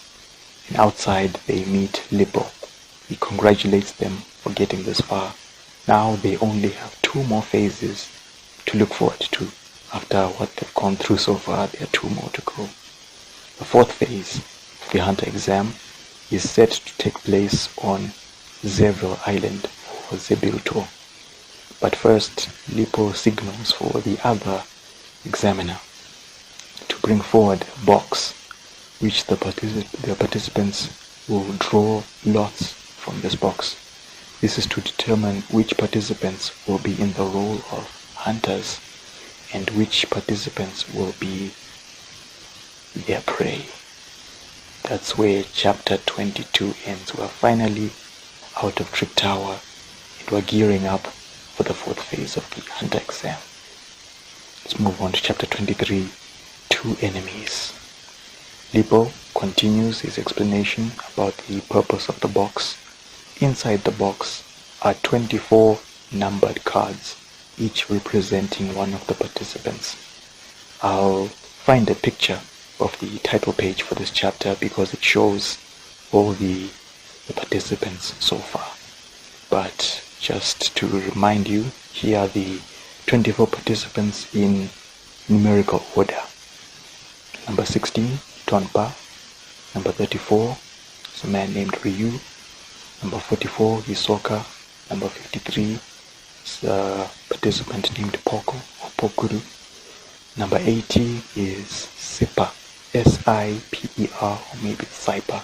and outside they meet Lippo. He congratulates them for getting this far. Now they only have 2 more phases to look forward to. After what they've gone through so far, there are 2 more to go. The 4th phase, the hunter exam, is set to take place on Zevil Island, or Zebiruto. But first, Lippo signals for the other examiner to bring forward a box which the participants will draw lots from this box. This is to determine which participants will be in the role of hunters and which participants will be their prey. That's where chapter 22 ends. We're finally out of Trip Tower and we're gearing up for the 4th phase of the hunter exam. Let's move on to chapter 23, 2 enemies. Lippo continues his explanation about the purpose of the box. Inside the box are 24 numbered cards each representing one of the participants. I'll find a picture of the title page for this chapter because it shows all the participants so far. But just to remind you, here are the 24 participants in numerical order. Number 16, Tonpa. Number 34 is a man named Ryu. Number 44, Hisoka. Number 53 is a participant named Poko or Pokuru. Number 80 is Sipa, S-I-P-E-R, or maybe Saipa.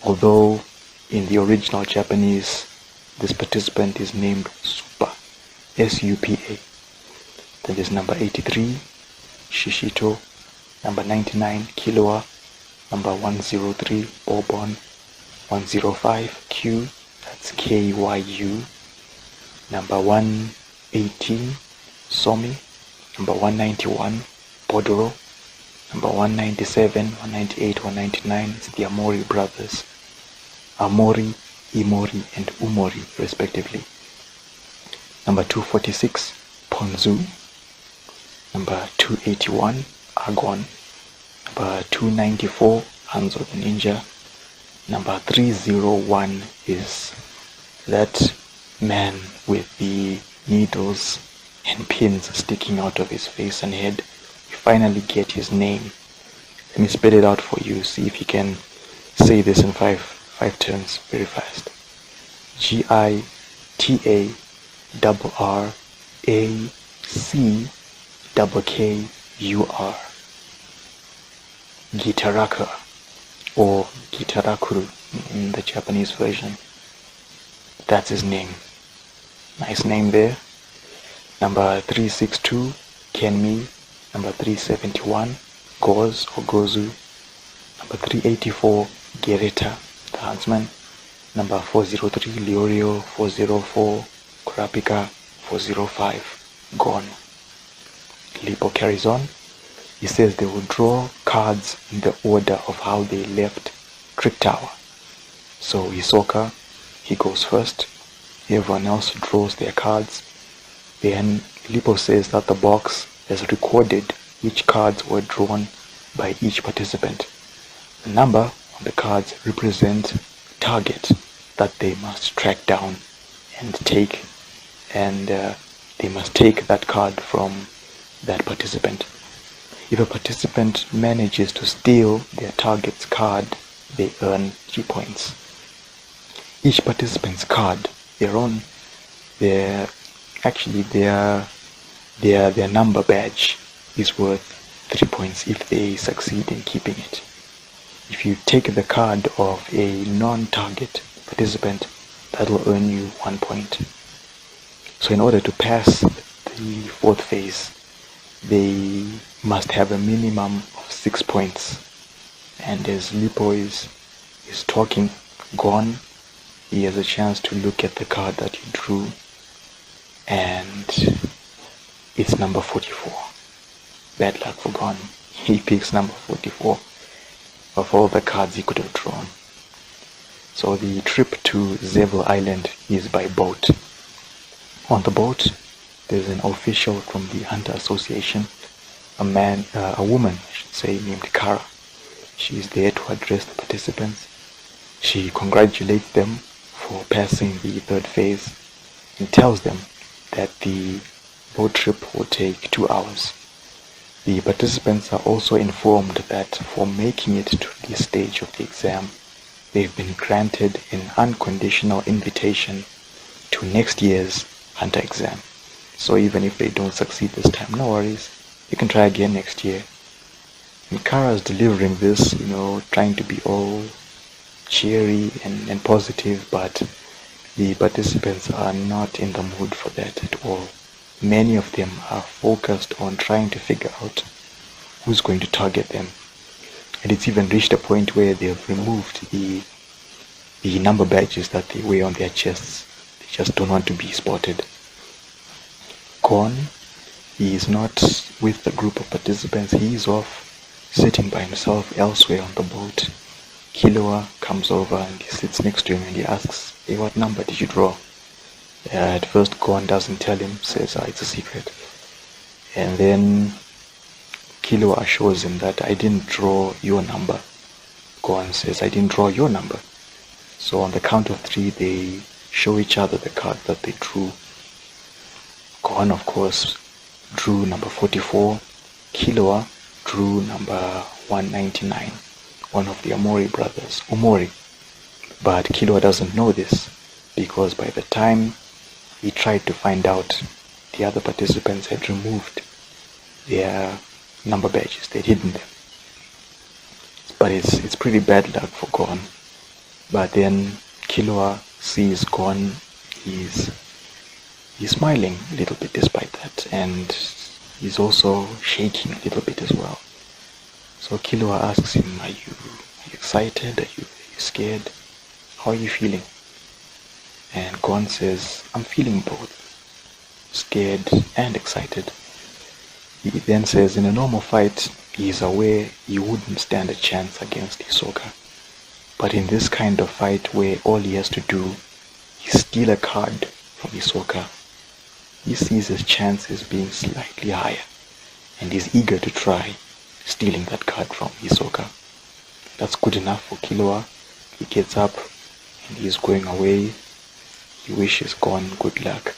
Although in the original Japanese, this participant is named Supa, S-U-P-A. Then there's number 83, Shishito. Number 99, Killua. Number 103, Obon. 105, Q, that's K-Y-U. Number 118, Somi. Number 191, Podoro. Number 197, 198, 199 is the Amori brothers. Amori, Imori, and Umori, respectively. Number 246, Ponzu. Number 281, Agon. Number 294, Hanzo the Ninja. Number 301 is that man with the needles and pins sticking out of his face and head. You finally get his name. Let me spell it out for you. See if you can say this in five turns very fast. Gitarrackkur. Gitarrackkur, or Gitarrackkur in the Japanese version. That's his name. Nice name there. Number 362, Kenmi. Number 371, Goz or Gozu. Number 384, Gereta, the huntsman. Number 403, Leorio. 404, Kurapika. 405, Gon. Lippo carries on. He says they will draw cards in the order of how they left Trick Tower. So Hisoka, he goes first. Everyone else draws their cards. Then Lippo says that the box has recorded which cards were drawn by each participant. The number on the cards represent target that they must track down and take, and they must take that card from that participant. If a participant manages to steal their target's card, they earn 3 points. Each participant's card, their number badge is worth 3 points if they succeed in keeping it. If you take the card of a non-target participant, that will earn you 1 point. So in order to pass the fourth phase, they must have a minimum of 6 points. And as Lippo is talking, Gon, he has a chance to look at the card that he drew, and it's number 44. Bad luck for Gon. He picks number 44 of all the cards he could have drawn. So the trip to Zevel Island is by boat. On the boat, there's an official from the Hunter Association, a woman, I should say, named Kara. She is there to address the participants. She congratulates them for passing the third phase and tells them that the boat trip will take 2 hours. The participants are also informed that for making it to this stage of the exam, they've been granted an unconditional invitation to next year's Hunter exam. So even if they don't succeed this time, no worries, you can try again next year. And Kara's delivering this, trying to be all cheery and positive, but the participants are not in the mood for that at all. Many of them are focused on trying to figure out who's going to target them. And it's even reached a point where they've removed the number badges that they wear on their chests. They just don't want to be spotted. Gon, he is not with the group of participants. He is off, sitting by himself elsewhere on the boat. Killua comes over and he sits next to him and he asks, "Hey, what number did you draw?" At first Gon doesn't tell him, says it's a secret. And then Killua shows him that I didn't draw your number. Gon says, I didn't draw your number. So on the count of 3, they show each other the card that they drew. Gon, of course, drew number 44. Killua drew number 199, one of the Omori brothers, Omori. But Killua doesn't know this, because by the time he tried to find out, the other participants had removed their number badges. They'd hidden them. But it's pretty bad luck for Gon. But then Killua sees Gon. He's smiling a little bit despite that, and he's also shaking a little bit as well. So Killua asks him, are you excited? Are you scared? How are you feeling? And Gon says, I'm feeling both, scared and excited. He then says in a normal fight, he is aware he wouldn't stand a chance against Hisoka. But in this kind of fight where all he has to do is steal a card from Hisoka, he sees his chances being slightly higher, and is eager to try stealing that card from Hisoka. That's good enough for Killua. He gets up and he's going away. He wishes Gon good luck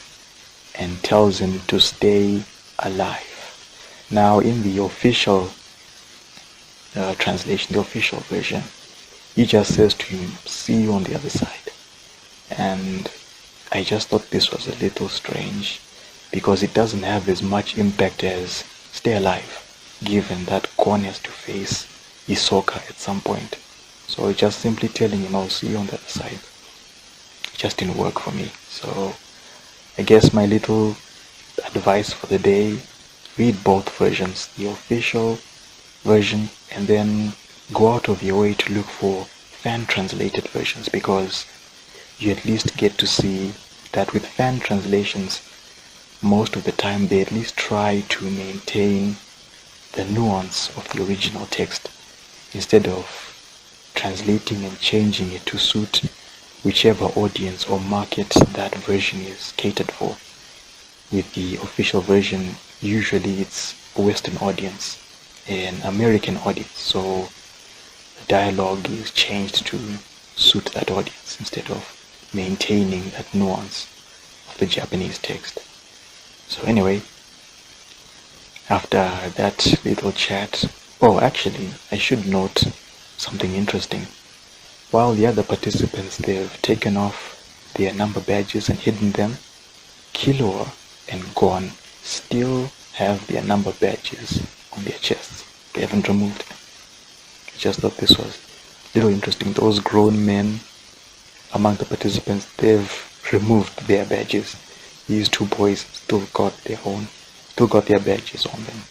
and tells him to stay alive. Now in the official translation, the official version, he just says to him, see you on the other side. And I just thought this was a little strange, because it doesn't have as much impact as stay alive, given that Gon has to face Hisoka at some point. So just simply telling him, I'll see you on the other side, just didn't work for me. So I guess my little advice for the day, read both versions, the official version, and then go out of your way to look for fan translated versions, because you at least get to see that with fan translations, most of the time they at least try to maintain the nuance of the original text instead of translating and changing it to suit whichever audience or market that version is catered for. With the official version, usually it's a Western audience, an American audience, so the dialogue is changed to suit that audience instead of maintaining that nuance of the Japanese text. So anyway, after that little chat, actually I should note something interesting. While the other participants, they've taken off their number badges and hidden them, Killua and Gon still have their number badges on their chests. They haven't removed them. I just thought this was a little interesting. Those grown men among the participants, they've removed their badges. These two boys still got their badges on them.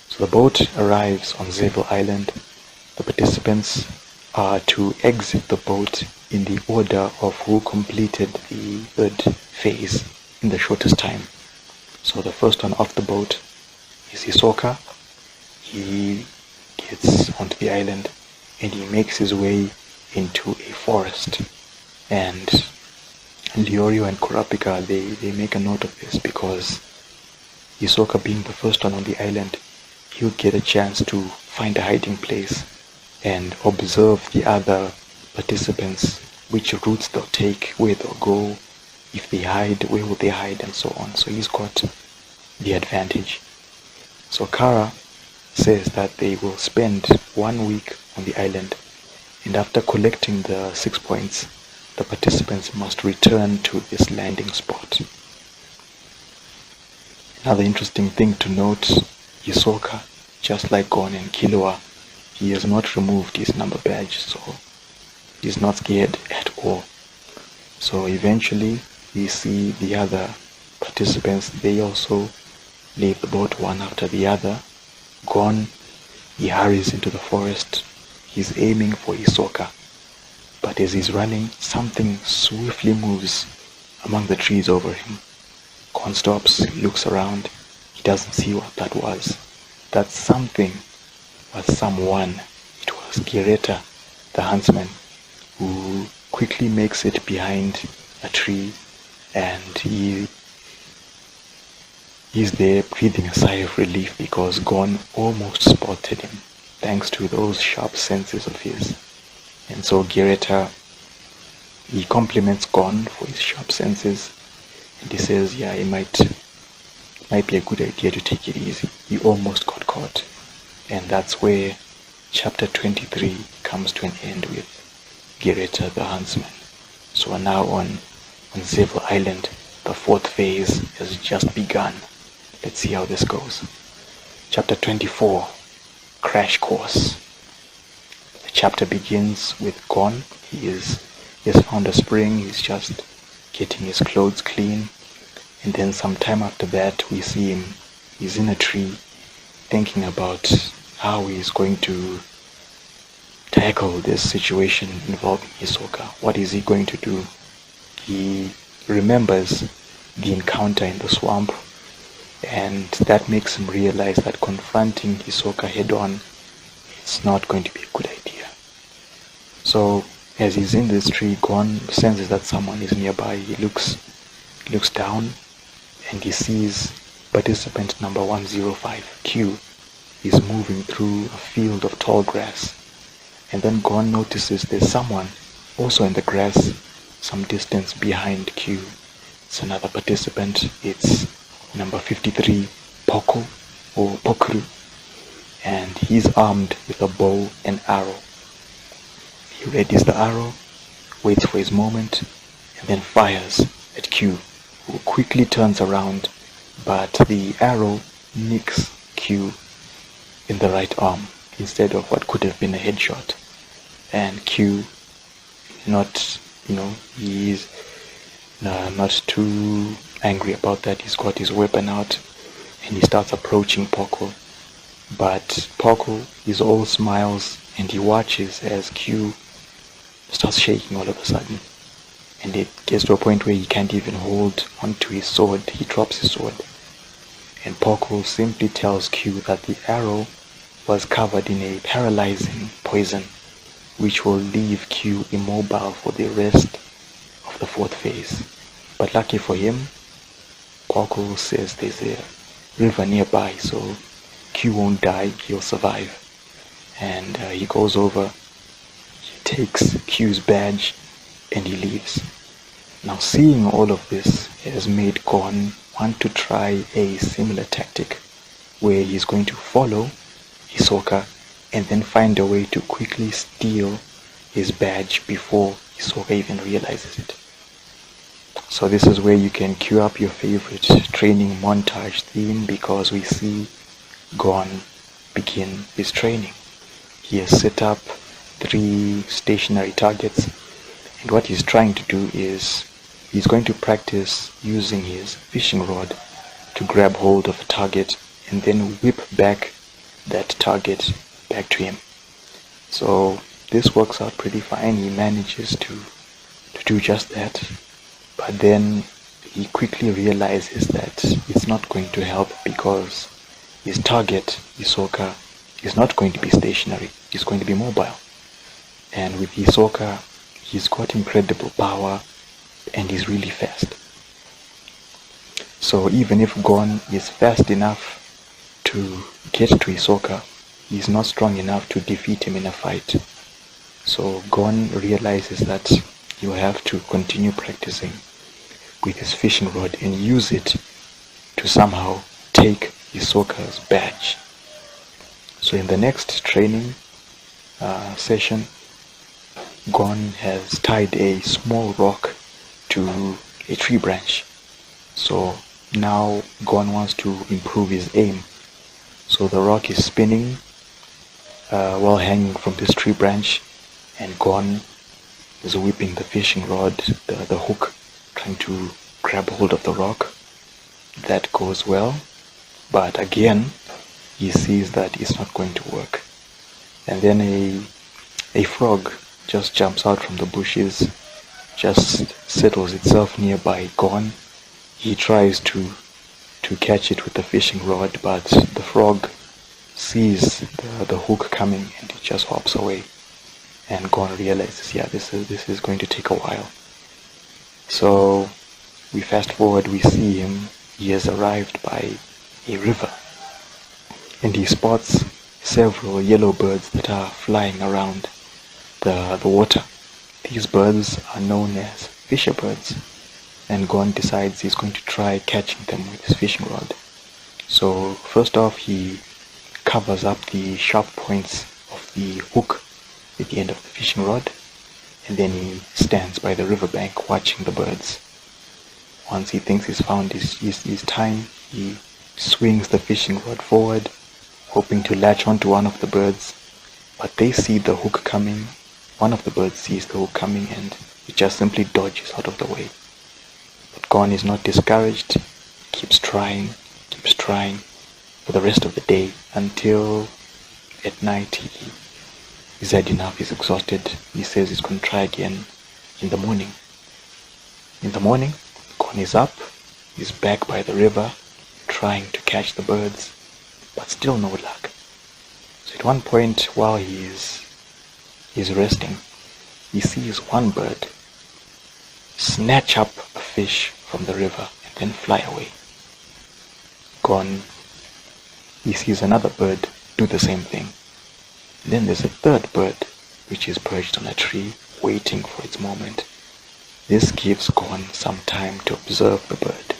So the boat arrives on Zevel Island. The participants are to exit the boat in the order of who completed the third phase in the shortest time. So the first one off the boat is Hisoka. He gets onto the island and he makes his way into a forest. And Leorio and Kurapika, they make a note of this, because Hisoka being the first one on the island, he'll get a chance to find a hiding place and observe the other participants, which routes they'll take, where they'll go, if they hide, where will they hide, and so on. So he's got the advantage. So Kara says that they will spend 1 week on the island, and after collecting the 6 points, the participants must return to this landing spot. Another interesting thing to note, Hisoka, just like Gon and Killua, he has not removed his number badge, so he's not scared at all. So eventually we see the other participants, they also leave the boat one after the other. Gon, he hurries into the forest. He's aiming for Hisoka, but as he's running, something swiftly moves among the trees over him. Gon stops, looks around. He doesn't see what that was. That something was someone. It was Kireta, the huntsman, who quickly makes it behind a tree and he's there breathing a sigh of relief because Gon almost spotted him thanks to those sharp senses of his. And so Giretta, he compliments Gon for his sharp senses, and he says, yeah, it might be a good idea to take it easy. He almost got caught. And that's where chapter 23 comes to an end with Giretta the huntsman. So we're now on Zevil Island. The 4th phase has just begun. Let's see how this goes. Chapter 24, Crash Course. The chapter begins with Gon. He has found a spring. He's just getting his clothes clean. And then some time after that, we see him. He's in a tree thinking about how he's going to tackle this situation involving Hisoka. What is he going to do? He remembers the encounter in the swamp, and that makes him realize that confronting Hisoka head-on is not going to be a good idea. So as he's in this tree, Gon senses that someone is nearby. He looks down and he sees participant number 105, Q. He's moving through a field of tall grass. And then Gon notices there's someone also in the grass some distance behind Q. It's another participant. It's number 53, Poko or Pokuru. And he's armed with a bow and arrow. He readies the arrow, waits for his moment, and then fires at Q, who quickly turns around, but the arrow nicks Q in the right arm instead of what could have been a headshot. And Q, he's not too angry about that. He's got his weapon out and he starts approaching Poko. But Poko is all smiles and he watches as Q starts shaking all of a sudden. And it gets to a point where he can't even hold onto his sword. He drops his sword. And Poko simply tells Q that the arrow was covered in a paralyzing poison, which will leave Q immobile for the rest of the 4th phase. But lucky for him, Poko says there's a river nearby, so Q won't die, he'll survive. And he goes over, he takes Q's badge, and he leaves. Now seeing all of this has made Gon want to try a similar tactic, where he's going to follow Hisoka and then find a way to quickly steal his badge before Hisoka even realizes it. So this is where you can cue up your favorite training montage theme, because we see Gon begin his training. He has set up 3 stationary targets, and what he's trying to do is he's going to practice using his fishing rod to grab hold of a target and then whip back that target back to him. So this works out pretty fine. He manages to do just that, but then he quickly realizes that it's not going to help, because his target, Hisoka, is not going to be stationary. He's going to be mobile. And with Hisoka, he's got incredible power and he's really fast. So even if Gon is fast enough to get to Hisoka, he's not strong enough to defeat him in a fight. So Gon realizes that he'll have to continue practicing with his fishing rod and use it to somehow take Hisoka's badge. So in the next training session, Gon has tied a small rock to a tree branch. So now Gon wants to improve his aim. So the rock is spinning while hanging from this tree branch, and Gon is whipping the fishing rod, the hook, trying to grab hold of the rock. That goes well, but again he sees that it's not going to work. And then a frog just jumps out from the bushes, just settles itself nearby Gon. He tries to catch it with the fishing rod, but the frog sees the hook coming and it just hops away. And Gon realizes, yeah, this is going to take a while. So we fast forward, we see him. He has arrived by a river, and he spots several yellow birds that are flying around the water. These birds are known as fisher birds, and Gon decides he's going to try catching them with his fishing rod. So first off, he covers up the sharp points of the hook at the end of the fishing rod, and then he stands by the riverbank watching the birds. Once he thinks he's found his time, he swings the fishing rod forward, hoping to latch onto one of the birds, but they see the hook coming. One of the birds sees the hook coming, and it just simply dodges out of the way. But Gon is not discouraged, keeps trying for the rest of the day, until at night he's had enough, he's exhausted. He says he's going to try again in the morning. In the morning, Gon is up, he's back by the river, trying to catch the birds, but still no luck. So at one point, while he's resting, he sees one bird snatch up a fish from the river and then fly away. Gon, he sees another bird do the same thing. Then there's a third bird which is perched on a tree waiting for its moment. This gives Gon some time to observe the bird.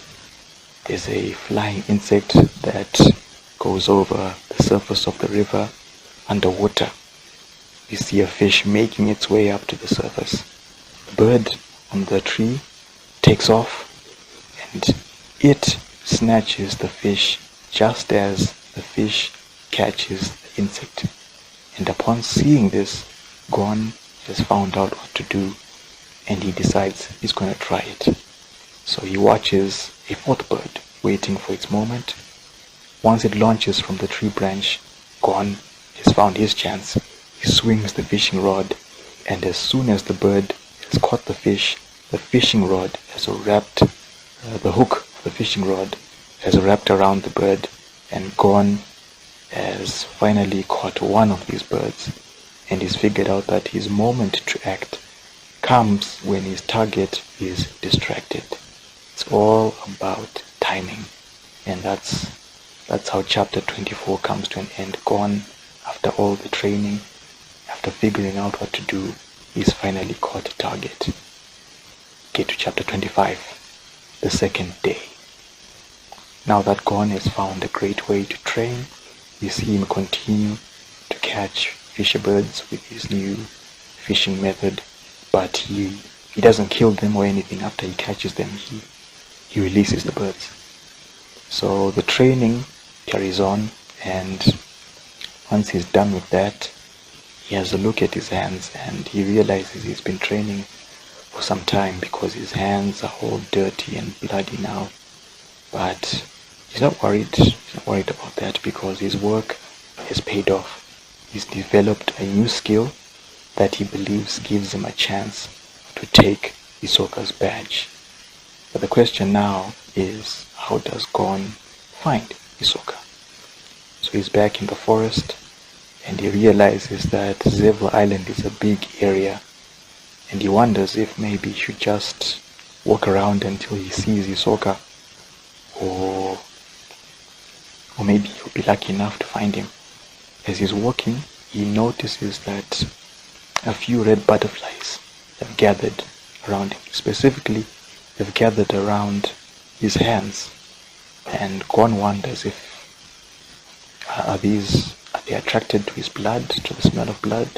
There's a flying insect that goes over the surface of the river underwater. You see a fish making its way up to the surface. The bird on the tree takes off, and it snatches the fish just as the fish catches the insect. And upon seeing this, Gon has found out what to do, and he decides he's going to try it. So he watches a fourth bird waiting for its moment. Once it launches from the tree branch, Gon has found his chance. He swings the fishing rod, and as soon as the bird has caught the fishing rod has wrapped, the hook of the fishing rod has wrapped around the bird, and Gon has finally caught one of these birds, and he's figured out that his moment to act comes when his target is distracted. It's all about timing, and that's how chapter 24 comes to an end. Gon, after all the training, after figuring out what to do, he's finally caught a target. Get to chapter 25, the second day. Now that Gon has found a great way to train, you see him continue to catch fisher birds with his new fishing method, but he doesn't kill them or anything. After he catches them, he releases the birds. So the training carries on, and once he's done with that, he has a look at his hands, and he realizes he's been training for some time because his hands are all dirty and bloody now. But he's not worried about that, because his work has paid off. He's developed a new skill that he believes gives him a chance to take Hisoka's badge. But the question now is, how does Gon find Hisoka? So he's back in the forest, and he realizes that Zevo Island is a big area, and he wonders if maybe he should just walk around until he sees Hisoka, or maybe he'll be lucky enough to find him. As he's walking, he notices that a few red butterflies have gathered around him. Specifically, they've gathered around his hands, and Gon wonders if are they attracted to his blood, to the smell of blood?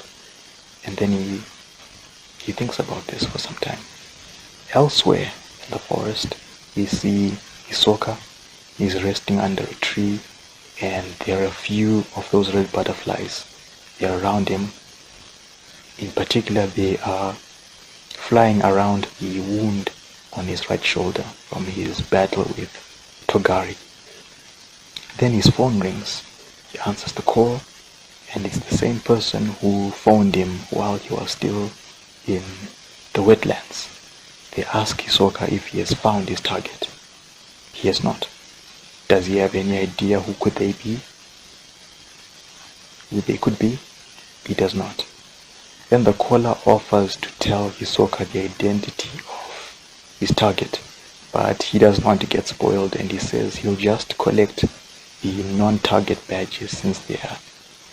And then he thinks about this for some time. Elsewhere in the forest, we see Hisoka. He's resting under a tree, and there are a few of those red butterflies. They are around him. In particular, they are flying around the wound on his right shoulder from his battle with Togashi. Then his phone rings. He answers the call, and it's the same person who phoned him while he was still in the wetlands. They ask Hisoka if he has found his target. He has not. Does he have any idea who could they be? Who they could be? He does not. Then the caller offers to tell Hisoka the identity of his target, but he doesn't want to get spoiled, and he says he'll just collect the non-target badges since they are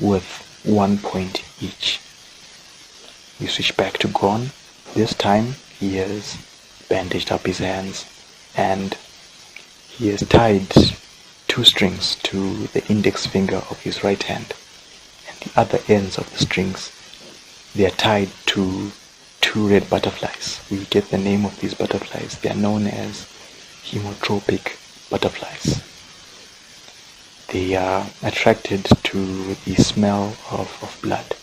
worth 1 point each. We switch back to Gon. This time he has bandaged up his hands and he has tied 2 strings to the index finger of his right hand, and the other ends of the strings, they are tied to 2 red butterflies. We get the name of these butterflies. They are known as hemotropic butterflies. They are attracted to the smell of blood.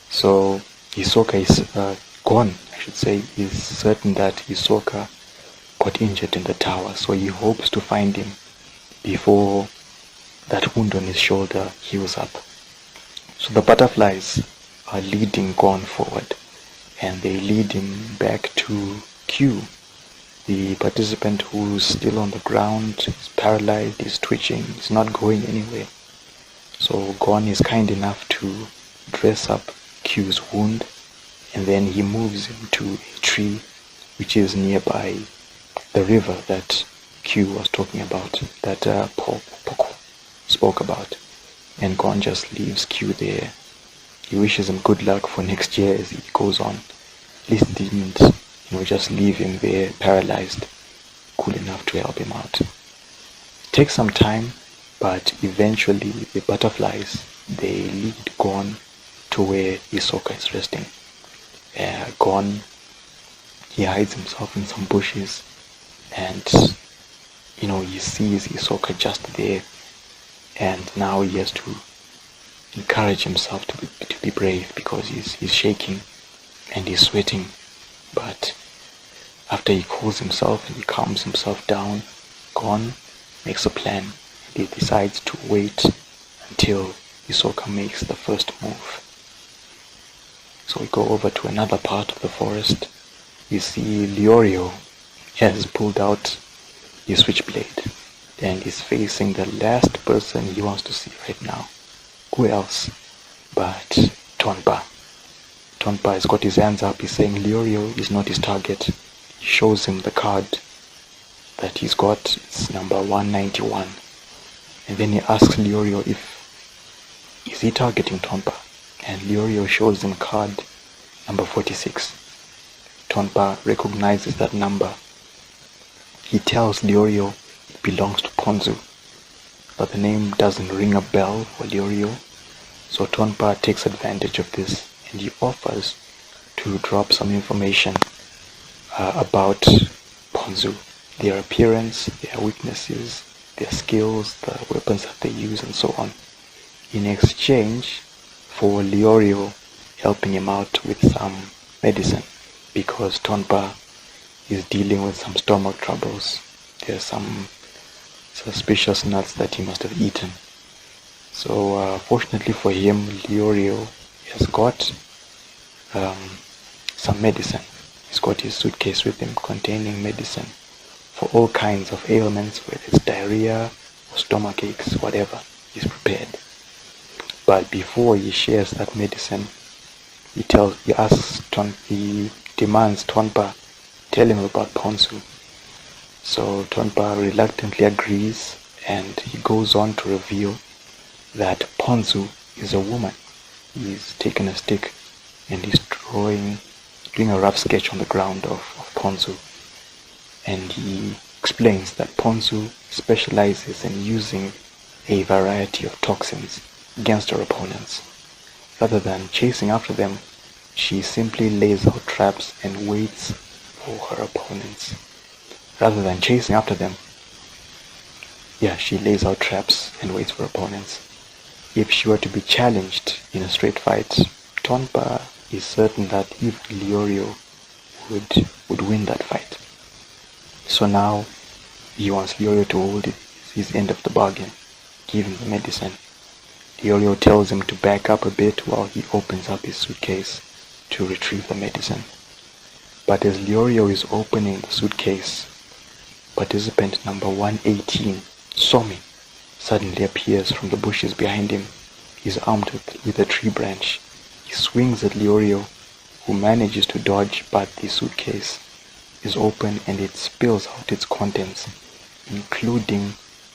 So Hisoka is Gon, I should say, is certain that Hisoka got injured in the tower, so he hopes to find him before that wound on his shoulder heals up. So the butterflies are leading Gon forward, and they lead him back to Q, the participant who's still on the ground, is paralyzed, is twitching, is not going anywhere. So Gon is kind enough to dress up Q's wound, and then he moves him to a tree which is nearby the river that Q was talking about, that Poco spoke about. And Gon just leaves Q there. He wishes him good luck for next year as he goes on. At least he didn't, just leave him there paralyzed, cool enough to help him out. It takes some time, but eventually the butterflies, they lead Gon to where Hisoka is resting. Gon, he hides himself in some bushes, and he sees Hisoka just there, and now he has to encourage himself to be brave, because he's shaking and he's sweating. But after he cools himself and he calms himself down, Gon makes a plan. He decides to wait until Hisoka makes the first move. So we go over to another part of the forest. We see Leorio has pulled out his switchblade and is facing the last person he wants to see right now. Who else but Tonpa? Tonpa has got his hands up. He's saying Leorio is not his target. He shows him the card that he's got. It's number 191. And then he asks Leorio is he targeting Tonpa? And Leorio shows him card number 46. Tonpa recognizes that number. He tells Leorio it belongs to Ponzu, but the name doesn't ring a bell for Leorio. So Tonpa takes advantage of this, and he offers to drop some information about Ponzu, their appearance, their weaknesses, their skills, the weapons that they use, and so on, in exchange for Leorio helping him out with some medicine, because Tonpa is dealing with some stomach troubles. There's some suspicious nuts that he must have eaten. So fortunately for him, Leorio has got some medicine. He's got his suitcase with him containing medicine for all kinds of ailments, whether it's diarrhea or stomach aches, whatever. He's prepared. But before he shares that medicine, he demands Tonpa tell him about Ponzu. So Tonpa reluctantly agrees, and he goes on to reveal that Ponzu is a woman. He's taken a stick and he's doing a rough sketch on the ground of Ponzu. And he explains that Ponzu specializes in using a variety of toxins against her opponents. Rather than chasing after them, she simply lays out traps and waits for her opponents. Rather than chasing after them, she lays out traps and waits for opponents. If she were to be challenged in a straight fight, Tonpa is certain that even Leorio would win that fight. So now he wants Leorio to hold his end of the bargain, give him the medicine. Leorio tells him to back up a bit while he opens up his suitcase to retrieve the medicine. But as Leorio is opening the suitcase, participant number 118, Somi, suddenly appears from the bushes behind him. He's armed with a tree branch. He swings at Leorio, who manages to dodge, but the suitcase is open and it spills out its contents, including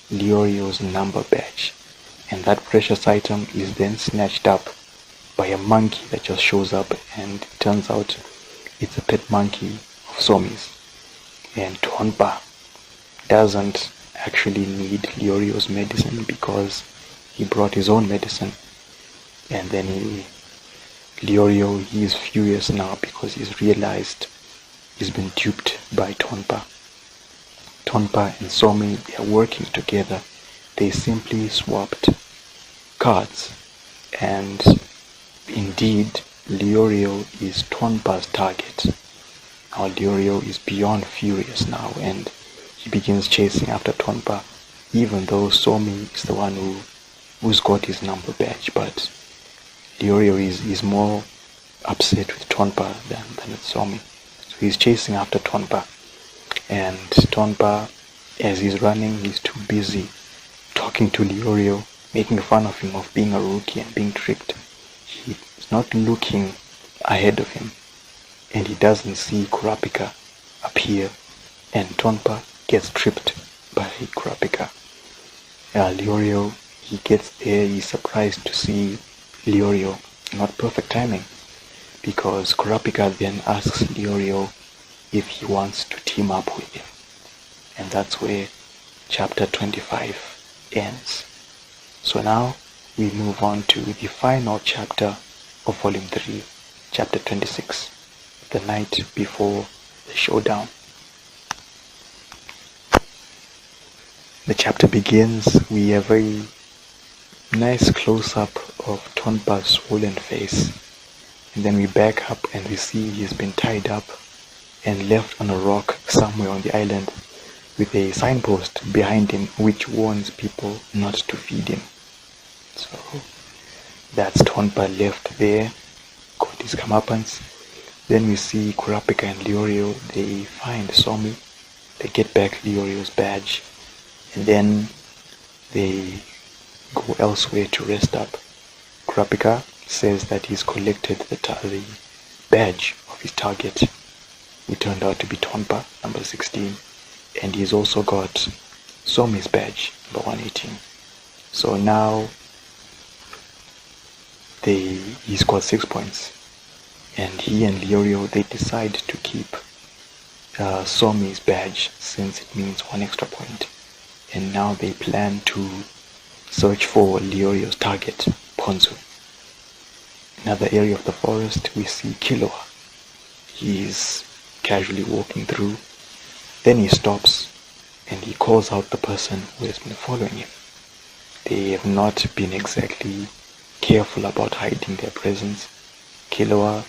Leorio's number badge. And that precious item is then snatched up by a monkey that just shows up, and it turns out it's a pet monkey of Somi's. And Tonpa doesn't actually need Leorio's medicine because he brought his own medicine. And then Leorio, he is furious now because he's realized he's been duped by Tonpa. Tonpa and Somi, they are working together. They simply swapped cards, and indeed Leorio is Tonpa's target. Now Leorio is beyond furious now, and he begins chasing after Tonpa, even though Somi is the one who's got his number badge. But Leorio is more upset with Tonpa than with Somi. So he's chasing after Tonpa, and Tonpa, as he's running, he's too busy talking to Leorio, making fun of him of being a rookie and being tricked. He's not looking ahead of him, and he doesn't see Kurapika appear, and Tonpa gets tripped by Kurapika. Leorio, he gets there, he's surprised to see Leorio. Not perfect timing, because Kurapika then asks Leorio if he wants to team up with him. And that's where chapter 25 ends. So now we move on to the final chapter of volume 3, chapter 26, the night before the showdown. The chapter begins with a very nice close-up of Tonpa's swollen face, and then we back up and we see he's been tied up and left on a rock somewhere on the island with a signpost behind him which warns people not to feed him. So that's Tonpa left there, got his comeuppance. Then we see Kurapika and Leorio, they find Somi, they get back Leorio's badge, and then they go elsewhere to rest up. Kurapika says that he's collected the badge of his target, who turned out to be Tonpa, number 16, and he's also got Somi's badge, number 118. So now he's got 6 points, and he and Leorio, they decide to keep Somi's badge since it means 1 extra point, and now they plan to search for Leorio's target, Ponzu. Another area of the forest, we see Killua. He's casually walking through. Then he stops and he calls out the person who has been following him. They have not been exactly careful about hiding their presence. Killua,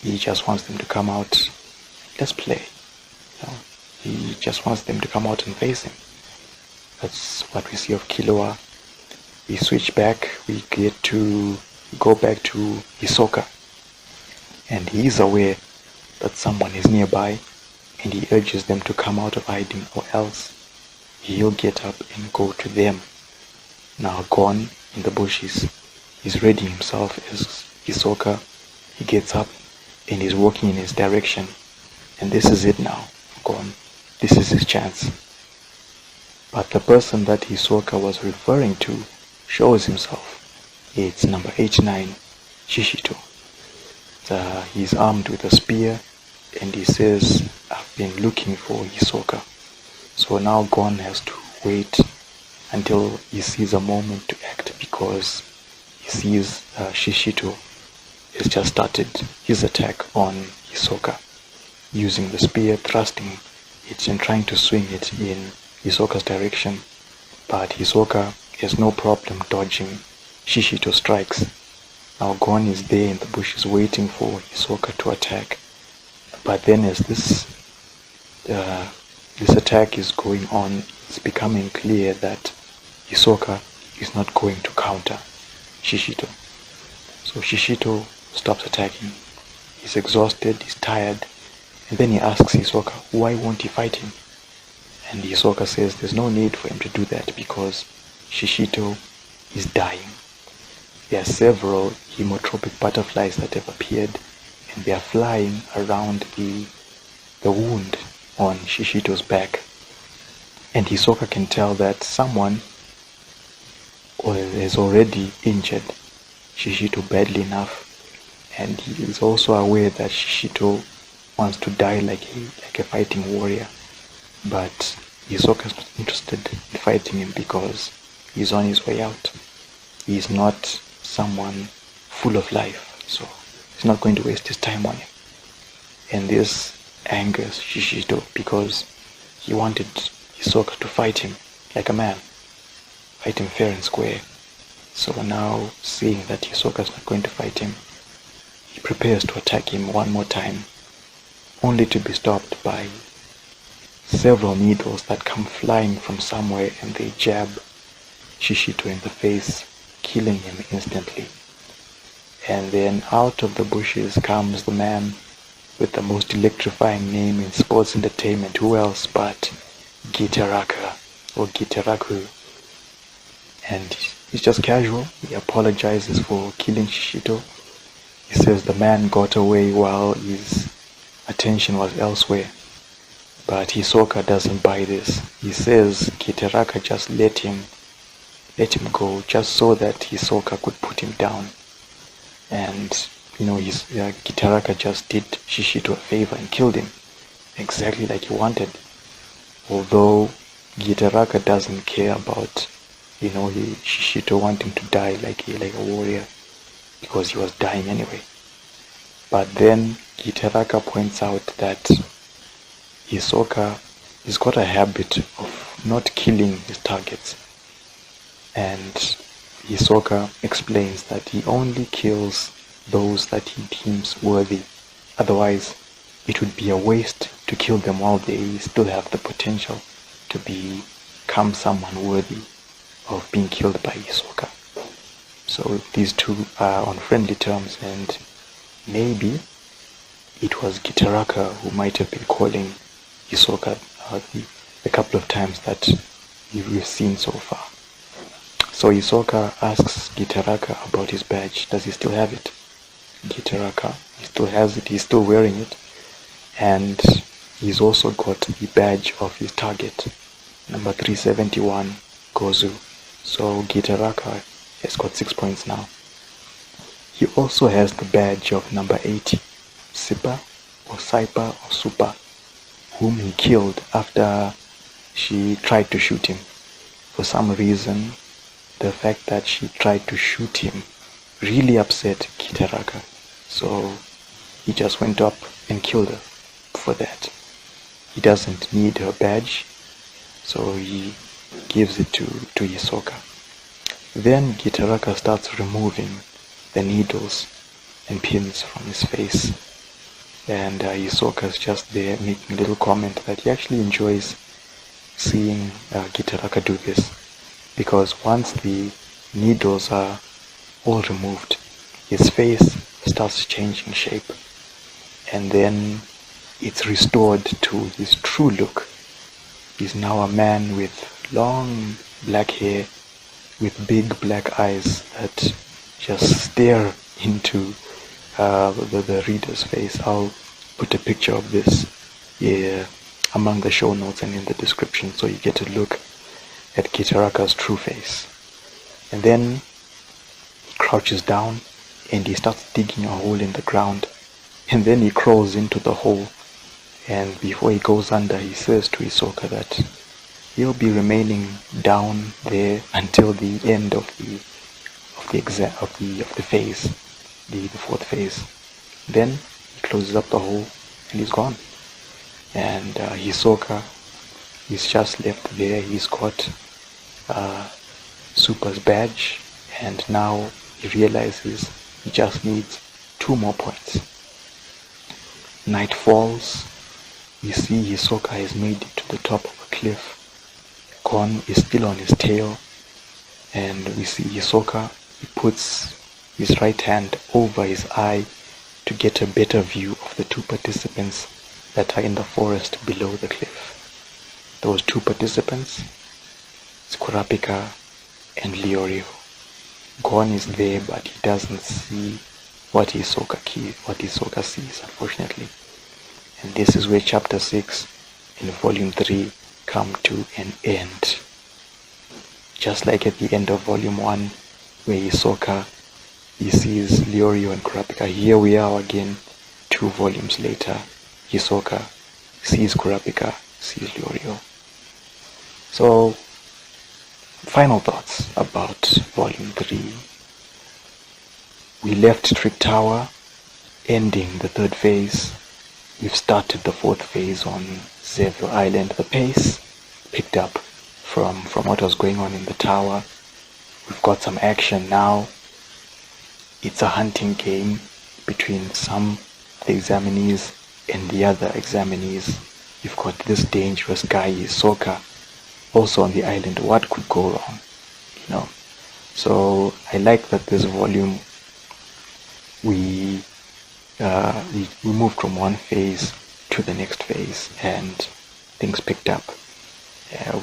he just wants them to come out. Let's play. He just wants them to come out and face him. That's what we see of Killua. We switch back, we go back to Hisoka, and he is aware that someone is nearby, and he urges them to come out of hiding, or else he'll get up and go to them. Now Gon in the bushes, he's readying himself as Hisoka. He gets up and he's walking in his direction, and this is it now, Gon. This is his chance. But the person that Hisoka was referring to shows himself. It's number 89, Shishito. He's armed with a spear, and he says, I've been looking for Hisoka. So now Gon has to wait until he sees a moment to act, because he sees Shishito has just started his attack on Hisoka, using the spear, thrusting it and trying to swing it in Hisoka's direction. But Hisoka has no problem dodging Shishito's strikes. Now Gon is there in the bushes waiting for Hisoka to attack. But then as this attack is going on, it's becoming clear that Hisoka is not going to counter Shishito. So Shishito stops attacking. He's exhausted, he's tired, and then he asks Hisoka, why won't he fight him? And Hisoka says there's no need for him to do that because Shishito is dying. There are several hemotropic butterflies that have appeared, and they are flying around the wound on Shishito's back, and Hisoka can tell that someone has already injured Shishito badly enough, and he is also aware that Shishito wants to die like a fighting warrior, but Hisoka is not interested in fighting him because he's on his way out. He's not someone full of life, so he's not going to waste his time on him. And this angers Shishito because he wanted Hisoka to fight him like a man, fight him fair and square. So now, seeing that Hisoka is not going to fight him, he prepares to attack him one more time, only to be stopped by several needles that come flying from somewhere, and they jab Shishito in the face, killing him instantly. And then out of the bushes comes the man with the most electrifying name in sports entertainment. Who else but Gitarrackkur, or Gitarrackkur. And he's just casual. He apologizes for killing Shishito. He says the man got away while his attention was elsewhere. But Hisoka doesn't buy this. He says Gitarrackkur just let him go, just so that Hisoka could put him down. And Gitarrackkur just did Shishito a favor and killed him, exactly like he wanted. Although Gitarrackkur doesn't care about, Shishito wanting to die like a warrior, because he was dying anyway. But then Gitarrackkur points out that Hisoka has got a habit of not killing his targets, and Hisoka explains that he only kills those that he deems worthy. Otherwise, it would be a waste to kill them while they still have the potential to become someone worthy of being killed by Hisoka. So these two are on friendly terms, and maybe it was Gitarrackkur who might have been calling Hisoka the couple of times that we've seen so far. So Hisoka asks Gitarrackkur about his badge. Does he still have it? Gitarrackkur, he still has it, he's still wearing it, and he's also got the badge of his target, number 371, Gozu. So Gitarrackkur has got 6 points now. He also has the badge of number 80, Sippa or Saipa or Supa, whom he killed after she tried to shoot him. For some reason, the fact that she tried to shoot him really upset Gitarrackkur, so he just went up and killed her for that. He doesn't need her badge, so he gives it to Hisoka. Then Gitarrackkur starts removing the needles and pins from his face, and Hisoka's just there making a little comment that he actually enjoys seeing Gitarrackkur do this, because once the needles are all removed, his face starts changing shape, and then it's restored to his true look. He's now a man with long black hair, with big black eyes that just stare into the reader's face. I'll put a picture of this here among the show notes and in the description, so you get to look at Gitarrackkur's true face. And then he crouches down and he starts digging a hole in the ground, and then he crawls into the hole, and before he goes under, he says to Hisoka that he'll be remaining down there until the end of the phase, the fourth phase. Then he closes up the hole and he's gone, and Hisoka is just left there. He's got Super's badge, and now he realizes he just needs 2 more points. Night falls. We see Hisoka has made it to the top of a cliff. Gon is still on his tail, and we see Hisoka, he puts his right hand over his eye to get a better view of the 2 participants that are in the forest below the cliff. Those 2 participants, Kurapika and Leorio. Gon is there, but he doesn't see what Hisoka sees, unfortunately. And this is where chapter 6 and volume 3 come to an end. Just like at the end of volume 1, where Hisoka, he sees Leorio and Kurapika. Here we are again, 2 volumes later. Hisoka sees Kurapika, sees Leorio. So, final thoughts about volume 3. We left Trick Tower, ending the 3rd phase. We've started the 4th phase on Zevio Island. The pace picked up from what was going on in the tower. We've got some action now. It's a hunting game between some the examinees and the other examinees. You've got this dangerous guy, Hisoka, also on the island. What could go wrong? So I like that this volume we moved from one phase to the next phase and things picked up.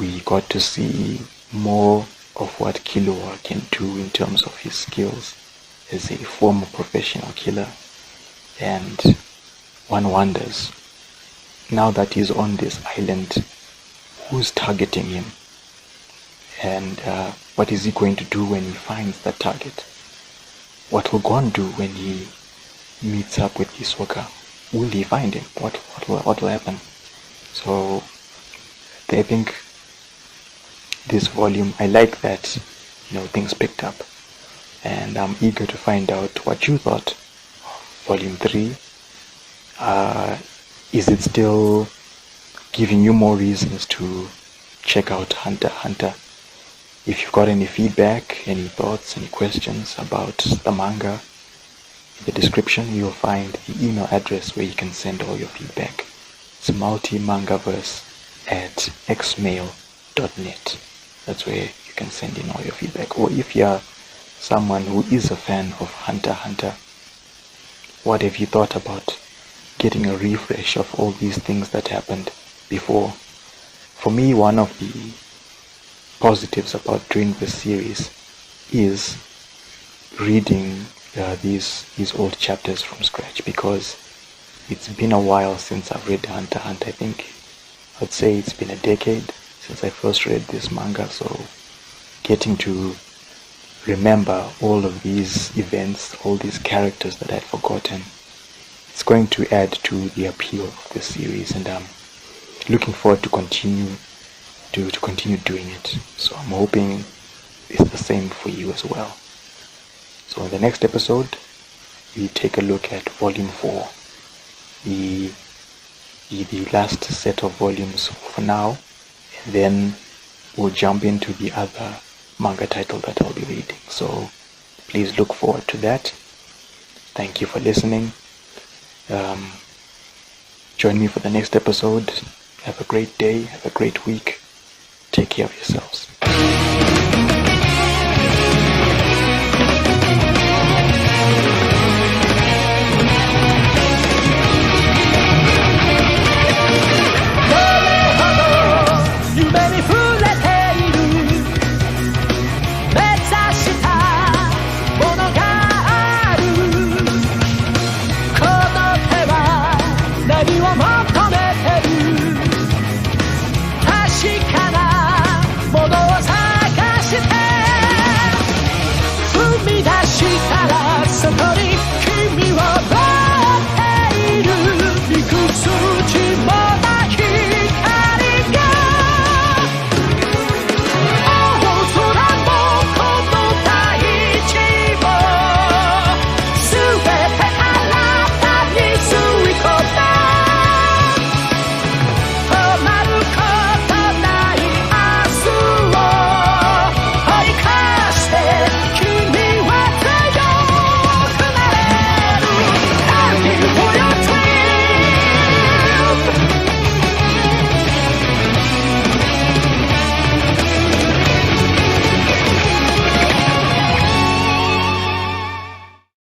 We got to see more of what Killua can do in terms of his skills as a former professional killer, and one wonders, now that he's on this island, who's targeting him, and what is he going to do when he finds that target? What will Gon do when he meets up with Hisoka? Will he find him? What will happen? So I think this volume, I like that things picked up, and I'm eager to find out what you thought of volume 3. Is it still giving you more reasons to check out Hunter x Hunter? If you've got any feedback, any thoughts, any questions about the manga, in the description you'll find the email address where you can send all your feedback. It's multimangaverse@xmail.net. That's where you can send in all your feedback. Or if you're someone who is a fan of Hunter x Hunter, what have you thought about getting a refresh of all these things that happened before? For me, one of the positives about doing this series is reading these old chapters from scratch, because it's been a while since I've read Hunter x Hunter. I think I'd say it's been a decade since I first read this manga, so getting to remember all of these events, all these characters that I'd forgotten, it's going to add to the appeal of this series, and I'm looking forward to continue doing it. So I'm hoping it's the same for you as well. So in the next episode, we take a look at volume 4, the last set of volumes for now, and then we'll jump into the other manga title that I'll be reading. So please look forward to that. Thank you for listening. Join me for the next episode. Have a great day, have a great week. Take care of yourselves.